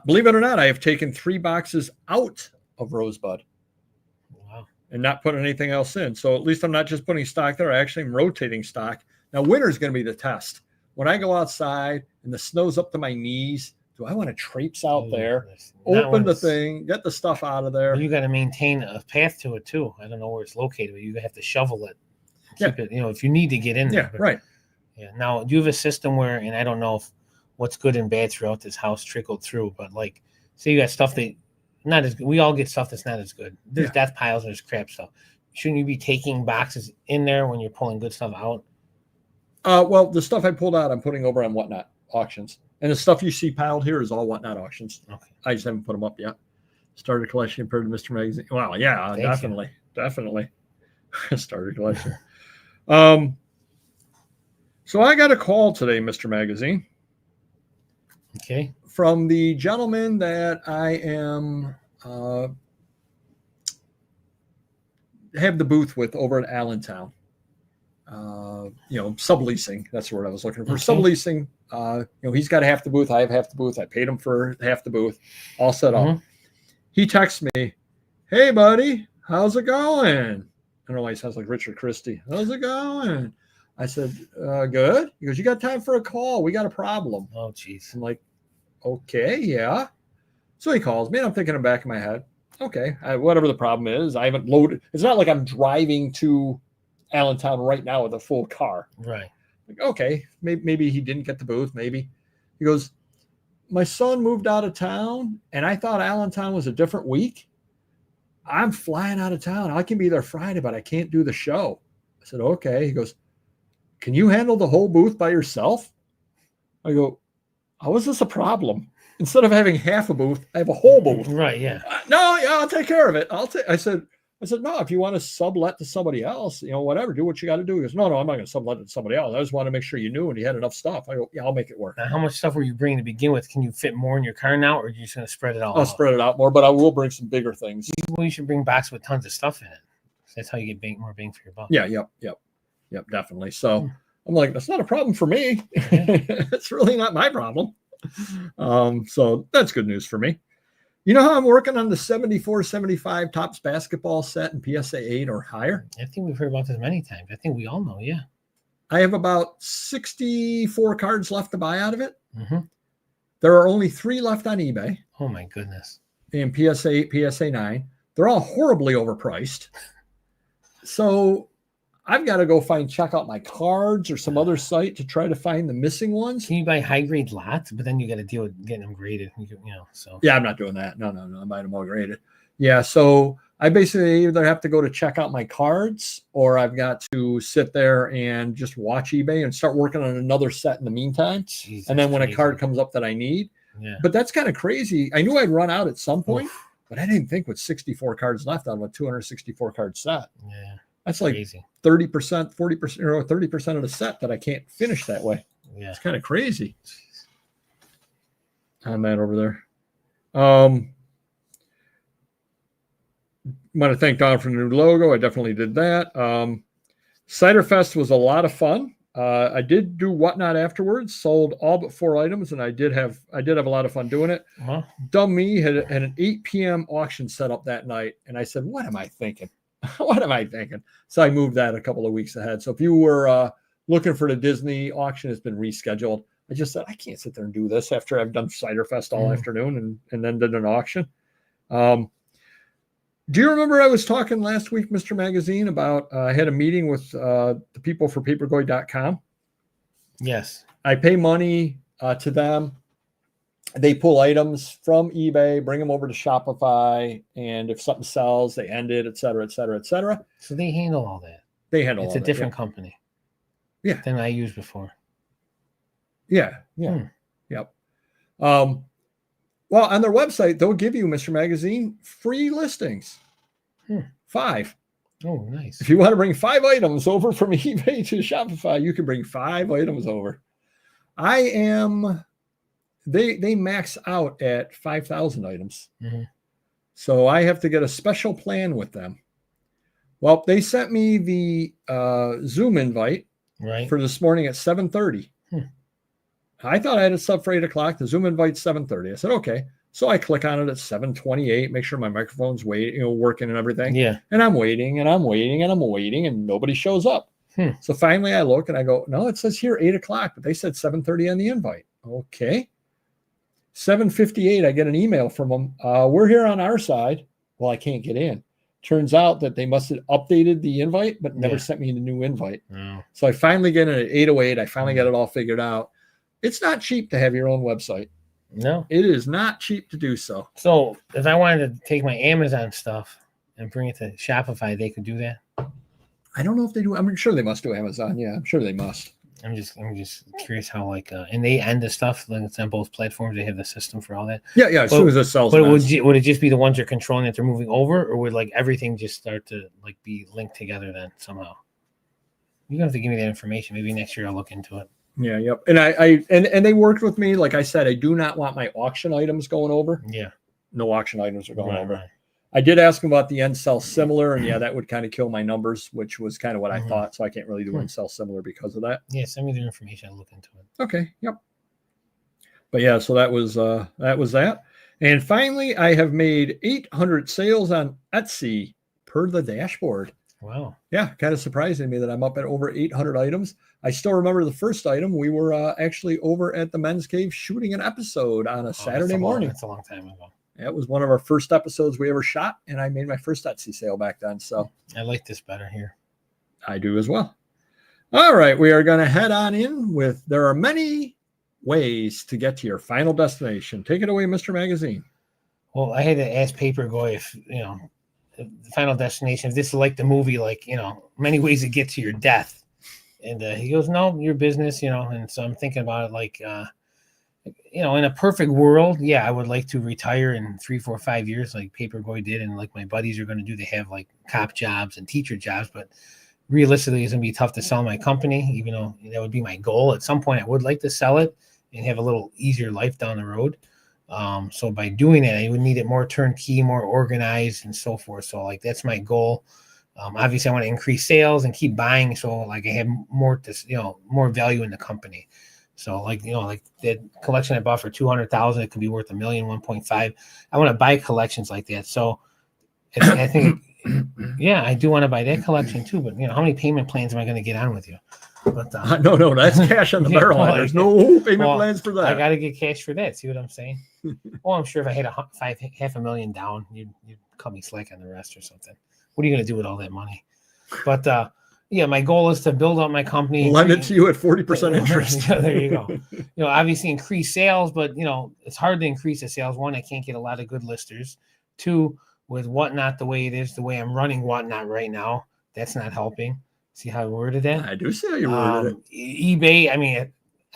Believe it or not, I have taken 3 boxes out of Rosebud Wow. and not put anything else in. So at least I'm not just putting stock there. I actually am rotating stock. Now, winter is going to be the test. When I go outside and the snow's up to my knees, do I want to traipse out there, open the thing, get the stuff out of there? You got to maintain a path to it too. I don't know where it's located, but you have to shovel it. Keep it, if you need to get in there. Yeah, right. Yeah. Now, do you have a system where, and I don't know if what's good and bad throughout this house trickled through, but like, say you got stuff that not as good. We all get stuff that's not as good. There's death piles, there's crap stuff. Shouldn't you be taking boxes in there when you're pulling good stuff out? Well, the stuff I pulled out, I'm putting over on Whatnot auctions. And the stuff you see piled here is all Whatnot auctions. Okay. I just haven't put them up yet. Started collection compared to Mr. Magazine. Wow, yeah, definitely. Started collection. So I got a call today, Mr. Magazine. Okay. From the gentleman that I am have the booth with over at Allentown. Subleasing. That's the word I was looking for. Okay. Subleasing. He's got half the booth. I have half the booth. I paid him for half the booth. All set up. He texts me, "Hey, buddy, how's it going?" I don't know why he sounds like Richard Christie. "How's it going?" I said, "Good." He goes, "You got time for a call? We got a problem." Oh, geez. I'm like, "Okay, yeah." So he calls me, and I'm thinking in the back of my head, okay, whatever the problem is, I haven't loaded. It's not like I'm driving to Allentown right now with a full car. Right. Like, okay, maybe he didn't get the booth. Maybe. He goes, "My son moved out of town, and I thought Allentown was a different week. I'm flying out of town. I can be there Friday, but I can't do the show." I said, "Okay." He goes, "Can you handle the whole booth by yourself?" I go, "How is this a problem? Instead of having half a booth, I have a whole booth." Right. Yeah. No, yeah, I'll take care of it. I said, "No, if you want to sublet to somebody else, whatever, do what you got to do." He goes, No, I'm not going to sublet it to somebody else. I just want to make sure you knew and you had enough stuff. I go, "Yeah, I'll make it work." Now, how much stuff were you bringing to begin with? Can you fit more in your car now, or are you just going to spread it all I'll out? spread it out more, but I will bring some bigger things. Well, you should bring boxes with tons of stuff in it. That's how you get more bang for your buck. Yeah, yep, definitely. So I'm like, that's not a problem for me. Yeah. It's really not my problem. So that's good news for me. You know how I'm working on the 74-75 Topps basketball set in PSA 8 or higher? I think we've heard about this many times. I think we all know, yeah. I have about 64 cards left to buy out of it. Mm-hmm. There are only 3 left on eBay. Oh, my goodness. In PSA 8, PSA 9. They're all horribly overpriced. So I've got to go check out my cards or some other site to try to find the missing ones. Can you buy high grade lots? But then you got to deal with getting them graded. So yeah, I'm not doing that. No. I'm buying them all graded. Yeah, so I basically either have to go to check out my cards or I've got to sit there and just watch eBay and start working on another set in the meantime. Jeez, and then when a card comes up that I need. Yeah. But that's kind of crazy. I knew I'd run out at some point, but I didn't think with 64 cards left on a 264 card set. Yeah. That's like crazy. 30%, 40%, or 30% of the set that I can't finish that way. Yeah. It's kind of crazy. On that over there. I want to thank Don for the new logo. I definitely did that. Cider Fest was a lot of fun. I did do Whatnot afterwards, sold all but 4 items, and I did have a lot of fun doing it. Uh-huh. Dumb me had an 8 p.m. auction set up that night, and I said, what am I thinking? What am I thinking? So I moved that a couple of weeks ahead. So if you were looking for the Disney auction, it's been rescheduled. I just said, I can't sit there and do this after I've done Cider Fest all afternoon and then did an auction. Do you remember I was talking last week, Mr. Magazine, about I had a meeting with the people for papergoy.com? Yes. I pay money to them. they pull items from eBay, bring them over to Shopify, and if something sells, they end it, et cetera, et cetera, et cetera. So they handle all that. They handle It's all a that, different company. Yeah. Than I used before. Yeah. Yep. Well, on their website, they'll give you, Mr. Magazine, free listings. 5. Oh, nice. If you want to bring 5 items over from eBay to Shopify, you can bring 5 items over. They max out at 5,000 items. So I have to get a special plan with them. Well, they sent me the Zoom invite for this morning at 7:30. I thought I had it up for 8 o'clock. The Zoom invite's 7:30. I said, okay. So I click on it at 7:28, make sure my microphone's working and everything. Yeah. And I'm waiting and I'm waiting and I'm waiting and nobody shows up. So finally I look and I go, no, it says here 8 o'clock, but they said 7:30 on the invite. Okay. 7:58, I get an email from them. We're here on our side. Well, I can't get in. Turns out that they must have updated the invite, but never sent me the new invite. So I finally get in at 8:08. I finally get it all figured out. It's not cheap to have your own website. No, it is not cheap to do so. So if I wanted to take my Amazon stuff and bring it to Shopify, they could do that. I don't know if they do. I'm sure they must do Amazon. Yeah, I'm sure they must. I'm just curious how and they end the stuff like it's on both platforms. They have the system for all that. Yeah. As soon as it sells. But would it just be the ones they're controlling that they're moving over, or would everything just start to be linked together then somehow? You don't have to give me that information. Maybe next year I'll look into it. Yeah. Yep. And they worked with me. Like I said, I do not want my auction items going over. Yeah. No auction items are going over. Right. I did ask them about the end sell similar, and that would kind of kill my numbers, which was kind of what I thought. So I can't really do end sell similar because of that. Yeah, send me the information. I'll look into it. Okay. Yep. But yeah, so that was that. And finally, I have made 800 sales on Etsy per the dashboard. Wow. Yeah, kind of surprising me that I'm up at over 800 items. I still remember the first item. We were actually over at the Men's Cave shooting an episode on a Saturday morning. That's a long time ago. That was one of our first episodes we ever shot, and I made my first Etsy sale back then. So I like this better here. I do as well. All right, we are going to head on in with there are many ways to get to your final destination. Take it away, Mr. Magazine. Well, I had to ask Paperboy if, the final destination, if this is like the movie, many ways to get to your death. And he goes, no, your business, and so I'm thinking about it in a perfect world, I would like to retire in 3, 4, 5 years like Paperboy did. And like my buddies are going to do, they have cop jobs and teacher jobs, but realistically it's going to be tough to sell my company, even though that would be my goal. At some point I would like to sell it and have a little easier life down the road. So by doing that, I would need it more turnkey, more organized and so forth. So that's my goal. Obviously I want to increase sales and keep buying. So I have more more value in the company. So that collection I bought for $200,000, it could be worth $1 million, 1.5. I want to buy collections like that. So I think, I do want to buy that collection too. But how many payment plans am I going to get on with you? But no, that's cash on the barrel. There's no payment plans for that. I got to get cash for that. See what I'm saying? Well, I'm sure if I had $500,000 down, you'd cut me slack on the rest or something. What are you going to do with all that money? But my goal is to build up my company. Lend it to you at 40% interest. There you go. Obviously increase sales, but it's hard to increase the sales. 1, I can't get a lot of good listers. 2, with Whatnot the way it is, the way I'm running Whatnot right now, that's not helping. See how I worded that? I do see how you worded it. eBay,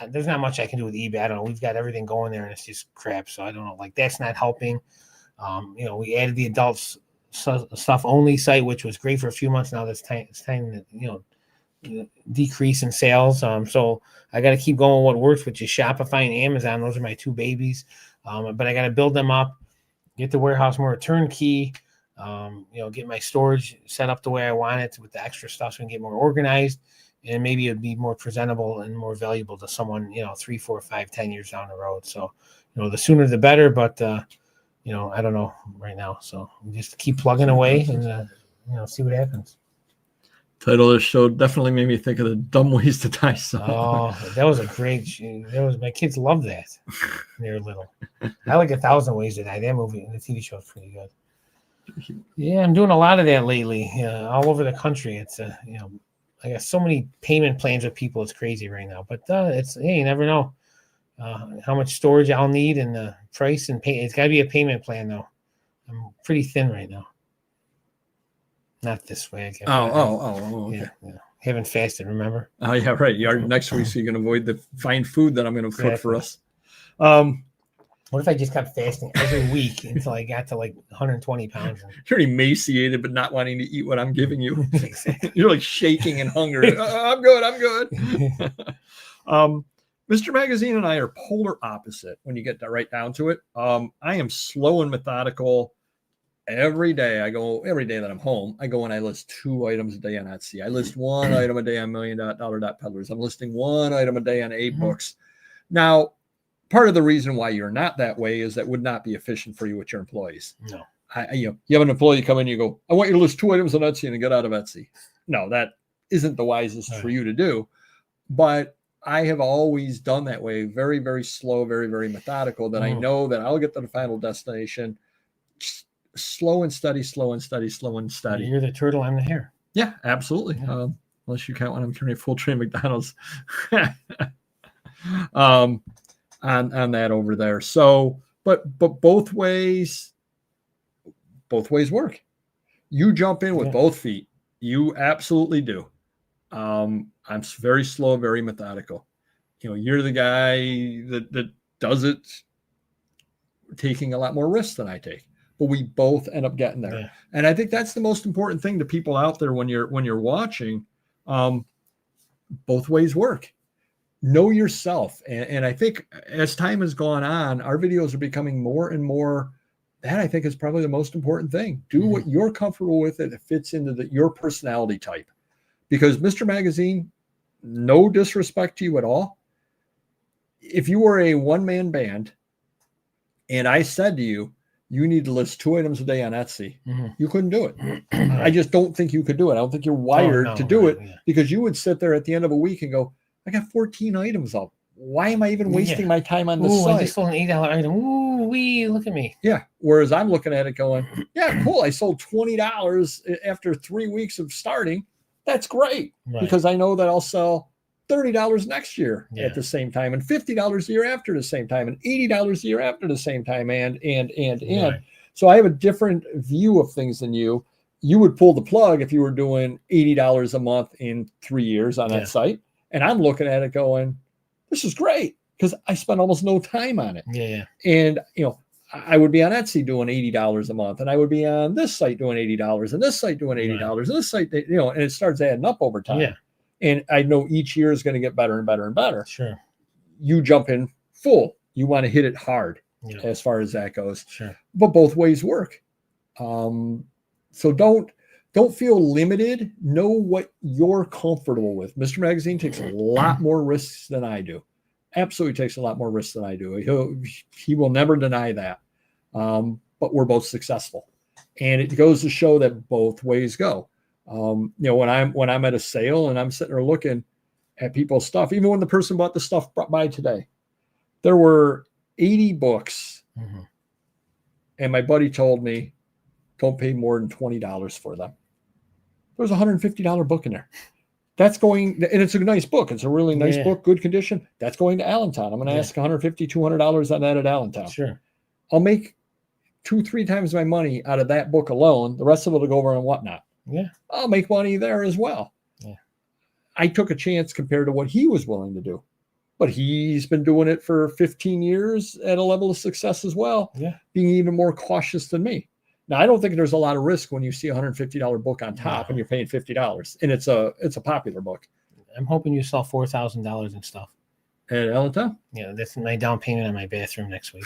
there's not much I can do with eBay. I don't know. We've got everything going there and it's just crap. So I don't know. That's not helping. We added the adults stuff only site, which was great for a few months. Now it's time to decrease in sales. So I got to keep going with what works, which is Shopify and Amazon. Those are my 2 babies. But I got to build them up, get the warehouse more turnkey, get my storage set up the way I want it with the extra stuff so I can get more organized, and maybe it'd be more presentable and more valuable to someone, 3, 4, 5, 10 years down the road. So, the sooner the better, but I don't know right now. So we just keep plugging away and, see what happens. Title of the show definitely made me think of the Dumb Ways to Die song. Oh, that was a great. My kids love that. When they were little. I like 1,000 Ways to Die. That movie, the TV show is pretty good. Yeah, I'm doing a lot of that lately. All over the country. It's I got so many payment plans with people. It's crazy right now. But you never know. how much storage I'll need, and the price and pay. It's got to be a payment plan though. I'm pretty thin right now. Not this way. Okay. Yeah. Haven't fasted, remember? Oh yeah, right. You are next week, so you can avoid the fine food that I'm going to cook for us. What if I just kept fasting every week until I got to like 120 pounds? You're emaciated, but not wanting to eat what I'm giving you. Exactly. You're like shaking in hunger. I'm good. I'm good. Mr. Magazine and I are polar opposite when you get right down to it. I am slow and methodical. Every day that I'm home, I go and I list 2 items a day on Etsy. I list 1 item a day on $1,000,000 I'm listing 1 item a day on 8 books. Now, part of the reason why you're not that way is that would not be efficient for you with your employees. No. You have an employee come in, you go, I want you to list 2 items on Etsy and get out of Etsy. No, that isn't the wisest for you to do. But I have always done that way, very, very slow, very, very methodical, that I know that I'll get to the final destination. Slow and steady, slow and steady, slow and steady. You're the turtle, I'm the hare. Yeah, absolutely. Yeah. Unless you count when I'm turning full train McDonald's on that over there. So, but both ways work. You jump in with both feet. You absolutely do. I'm very slow, very methodical. You're the guy that does it taking a lot more risks than I take. But we both end up getting there. Yeah. And I think that's the most important thing to people out there when you're watching. Both ways work. Know yourself. And I think as time has gone on, our videos are becoming more and more, that I think is probably the most important thing. Do what you're comfortable with, that fits into your personality type. Because Mr. Magazine, no disrespect to you at all. If you were a one-man band and I said to you, you need to list 2 items a day on Etsy, you couldn't do it. I just don't think you could do it. I don't think you're wired to do it, because you would sit there at the end of a week and go, I got 14 items up. Why am I even wasting my time on this site? I just sold an $8 item. Ooh, look at me. Yeah. Whereas I'm looking at it going, yeah, cool. I sold $20 after 3 weeks of starting. That's great, because I know that I'll sell $30 next year at the same time, and $50 a year after the same time, and $80 a year after the same time, and. So I have a different view of things than you. You would pull the plug if you were doing $80 a month in 3 years on that site, and I'm looking at it going, this is great, because I spent almost no time on it. And I would be on Etsy doing $80 a month, and I would be on this site doing $80, and this site doing $80, and this site, and it starts adding up over time. And I know each year is going to get better and better and better. Sure. You jump in full. You want to hit it hard as far as that goes. Sure. But both ways work. So don't feel limited. Know what you're comfortable with. Mr. Magazine takes a lot more risks than I do. Absolutely takes a lot more risks than I do. He will never deny that. But we're both successful. And it goes to show that both ways go. When I'm at a sale and I'm sitting there looking at people's stuff, even when the person bought the stuff brought by today, there were 80 books, and my buddy told me, don't pay more than $20 for them. There's a $150 book in there. That's going, and it's a nice book. It's a really nice book, good condition. That's going to Allentown. I'm going to ask $150, $200 on that at Allentown. Sure. I'll make 2-3 times my money out of that book alone. The rest of it will go over on Whatnot. Yeah. I'll make money there as well. Yeah. I took a chance compared to what he was willing to do. But he's been doing it for 15 years at a level of success as well, being even more cautious than me. Now, I don't think there's a lot of risk when you see a $150 book on top and you're paying $50, and it's a popular book. I'm hoping you sell $4,000 in stuff. At Allentown? Yeah, that's my down payment on my bathroom next week.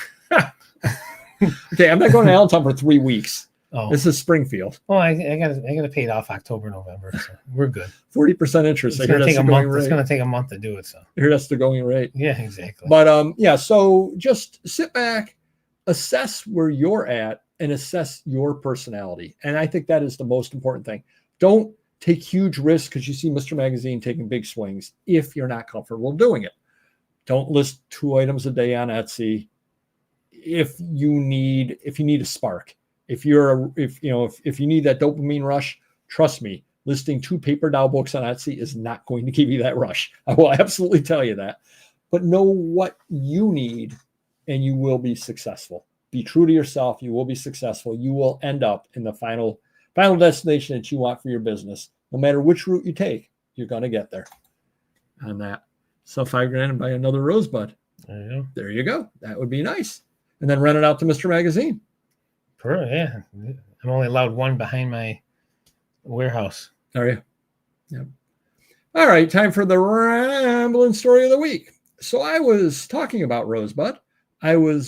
Okay, I'm not going to Allentown for 3 weeks. Oh, this is Springfield. Well, I got to pay it off October, November, so we're good. 40% interest. It's going to take a month. It's going to take a month to do it. So here, that's the going rate. Yeah, exactly. But so just sit back, assess where you're at, and assess your personality. And I think that is the most important thing. Don't take huge risks because you see Mr. Magazine taking big swings if you're not comfortable doing it. Don't list 2 items a day on Etsy if you need a spark. If you need that dopamine rush, trust me, listing 2 paper doll books on Etsy is not going to give you that rush. I will absolutely tell you that. but know what you need and you will be successful. Be true to yourself. You will be successful. You will end up in the final destination that you want for your business. No matter which route you take, you're going to get there on that. So $5,000 and buy another rosebud. There you go. That would be nice. And then rent it out to Mr. Magazine. Yeah. I'm only allowed one behind my warehouse. Are you? Yep. All right. Time for the rambling story of the week. So I was talking about rosebud. I was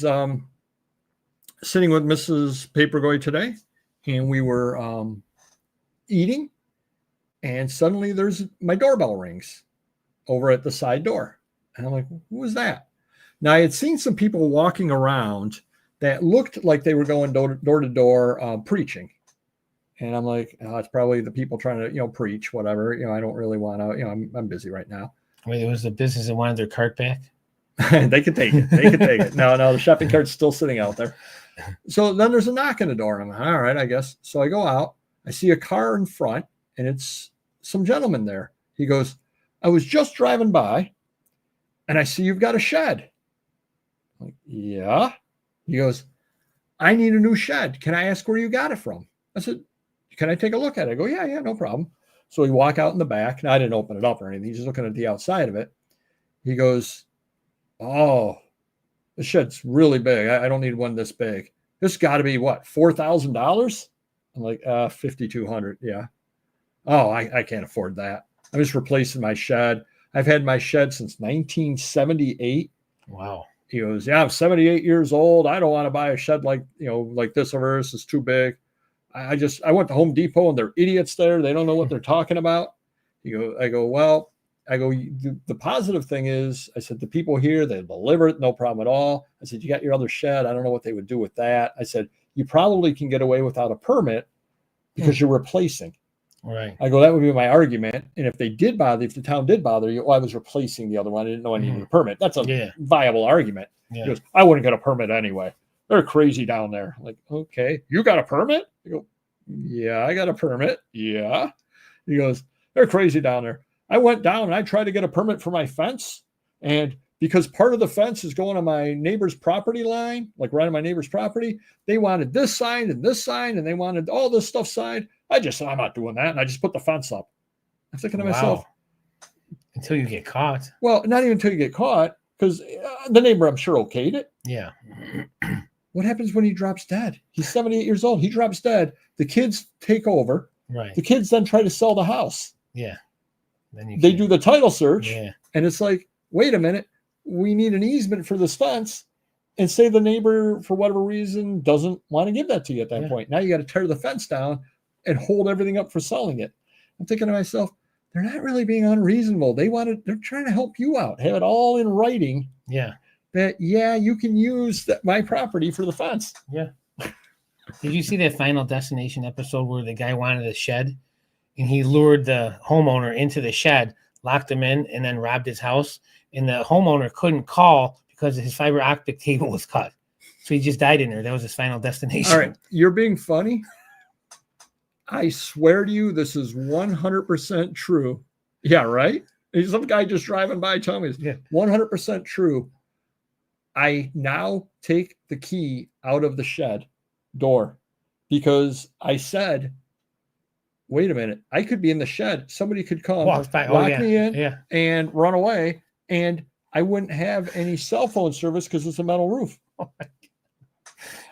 sitting with Mrs. Papergoy today, and we were eating, and suddenly my doorbell rings over at the side door. And I'm like, who was that? Now, I had seen some people walking around that looked like they were going door to door preaching. And I'm like, oh, it's probably the people trying to, preach, whatever. I don't really want to, I'm busy right now. Wait, it was the business that wanted their cart back? They could take it. They could take it. No, the shopping cart's still sitting out there. So then there's a knock on the door. And I'm like, all right, I guess. So I go out. I see a car in front, and it's some gentleman there. He goes, I was just driving by, and I see you've got a shed. I'm like, yeah. He goes, I need a new shed. Can I ask where you got it from? I said, can I take a look at it? I go, yeah, no problem. So we walk out in the back. Now, I didn't open it up or anything. He's just looking at the outside of it. He goes, oh, the shed's really big. I don't need one this big. This got to be what, $4,000? I'm like, $5,200. Yeah. Oh, I can't afford that. I'm just replacing my shed. I've had my shed since 1978. Wow. He goes, yeah, I'm 78 years old. I don't want to buy a shed like this over. This is too big. I went to Home Depot and they're idiots there. They don't know what they're talking about. I go, the positive thing is, I said, the people here, they deliver it, no problem at all. I said, you got your other shed. I don't know what they would do with that. I said, you probably can get away without a permit because you're replacing. Right. I go, that would be my argument. And if the town did bother you, I was replacing the other one. I didn't know I needed a permit. That's a viable argument. Yeah. He goes, I wouldn't get a permit anyway. They're crazy down there. I'm like, okay, you got a permit? I go, yeah, I got a permit. Yeah. He goes, they're crazy down there. I went down and I tried to get a permit for my fence. And because part of the fence is going on my neighbor's property line, like right on my neighbor's property, they wanted this signed, and they wanted all this stuff signed. I just said, I'm not doing that. And I just put the fence up. I'm thinking to myself. Until you get caught. Well, not even until you get caught, because the neighbor, I'm sure, okayed it. Yeah. What happens when he drops dead? He's 78 years old. He drops dead. The kids take over. Right. The kids then try to sell the house. Yeah. Then they do the title search. Yeah. And it's like, wait a minute. We need an easement for this fence. And say the neighbor, for whatever reason, doesn't want to give that to you at that point. Now you got to tear the fence down and hold everything up for selling it. I'm thinking to myself, they're not really being unreasonable. They're trying to help you out. Have it all in writing. Yeah. That, you can use my property for the fence. Yeah. Did you see that Final Destination episode where the guy wanted a shed and he lured the homeowner into the shed, locked him in, and then robbed his house? And the homeowner couldn't call because his fiber optic cable was cut. So he just died in there. That was his final destination. All right. You're being funny. I swear to you, this is 100% true. Yeah, right? Some guy just driving by telling me this. 100% true. I now take the key out of the shed door because I said, wait a minute, I could be in the shed. Somebody could come, lock me in and run away, and I wouldn't have any cell phone service because it's a metal roof.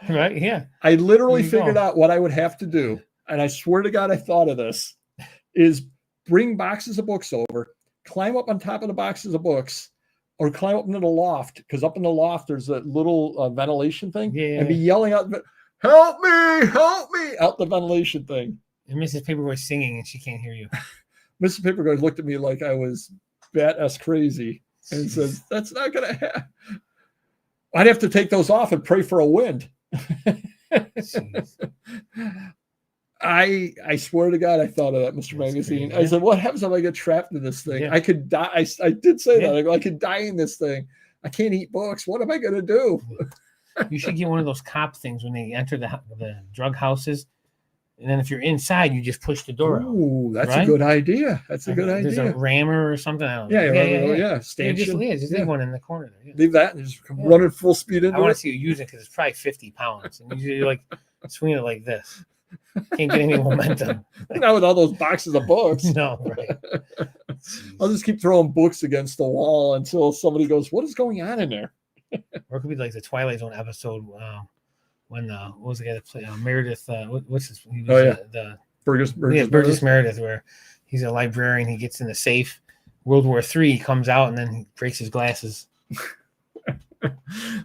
Right, yeah. I literally figured out what I would have to do, and I swear to God I thought of this, is bring boxes of books over, climb up on top of the boxes of books, or climb up into the loft, because up in the loft there's a little ventilation thing, and be yelling out, help me, out the ventilation thing. And Mrs. Paperboy's singing and she can't hear you. Mrs. Paperboy looked at me like I was bat-ass crazy and says, that's not going to happen. I'd have to take those off and pray for a wind. I swear to God, I thought of that, Mr. Magazine. I said, what happens if I get trapped in this thing? I could die. I did say that. I could die in this thing. I can't eat books. What am I going to do? You should get one of those cop things when they enter the drug houses. And then if you're inside, you just push the door out. Ooh, that's a right? good idea. That's a good There's a idea. rammer or something. I don't know. Yeah, Yeah. yeah. Stanchion. Just leave one in the corner there. Yeah. Leave that and just run at full speed into I want it. to see you use it because it's probably 50 pounds. And you like swing it like this. Can't get any momentum. Not with all those boxes of books. No, right. I'll just keep throwing books against the wall until somebody goes, "What is going on in there?" Or it could be like the Twilight Zone episode when what was the guy that played Meredith? What's his? He was, the Burgess Meredith, where he's a librarian. He gets in the safe. World War III comes out and then he breaks his glasses.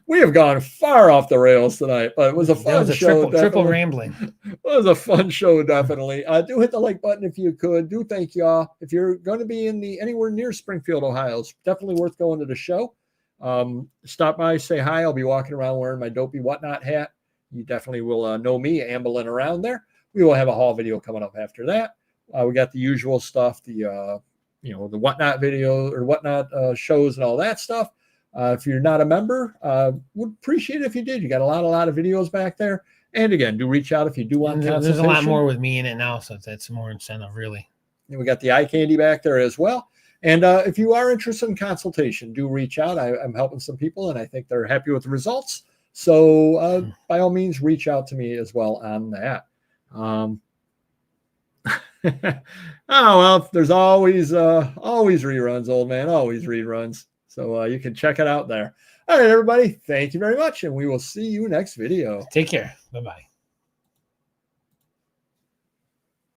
We have gone far off the rails tonight, but it was a fun show. Triple rambling. It was a fun show, definitely. Do hit the like button if you could. Do thank y'all. If you're going to be in anywhere near Springfield, Ohio, it's definitely worth going to the show. Stop by, say hi. I'll be walking around wearing my Dopey Whatnot hat. You definitely will know me ambling around there. We will have a haul video coming up after that. We got the usual stuff, the Whatnot video or Whatnot shows and all that stuff. If you're not a member, would appreciate it if you did. You got a lot of videos back there. And again, do reach out if you do want consultation. There's a lot more with me in it now, so that's more incentive, really. And we got the eye candy back there as well. And if you are interested in consultation, do reach out. I'm helping some people, and I think they're happy with the results. So by all means, reach out to me as well on that. Oh, well, there's always reruns, old man, always reruns. So you can check it out there. All right, everybody. Thank you very much. And we will see you next video. Take care. Bye-bye.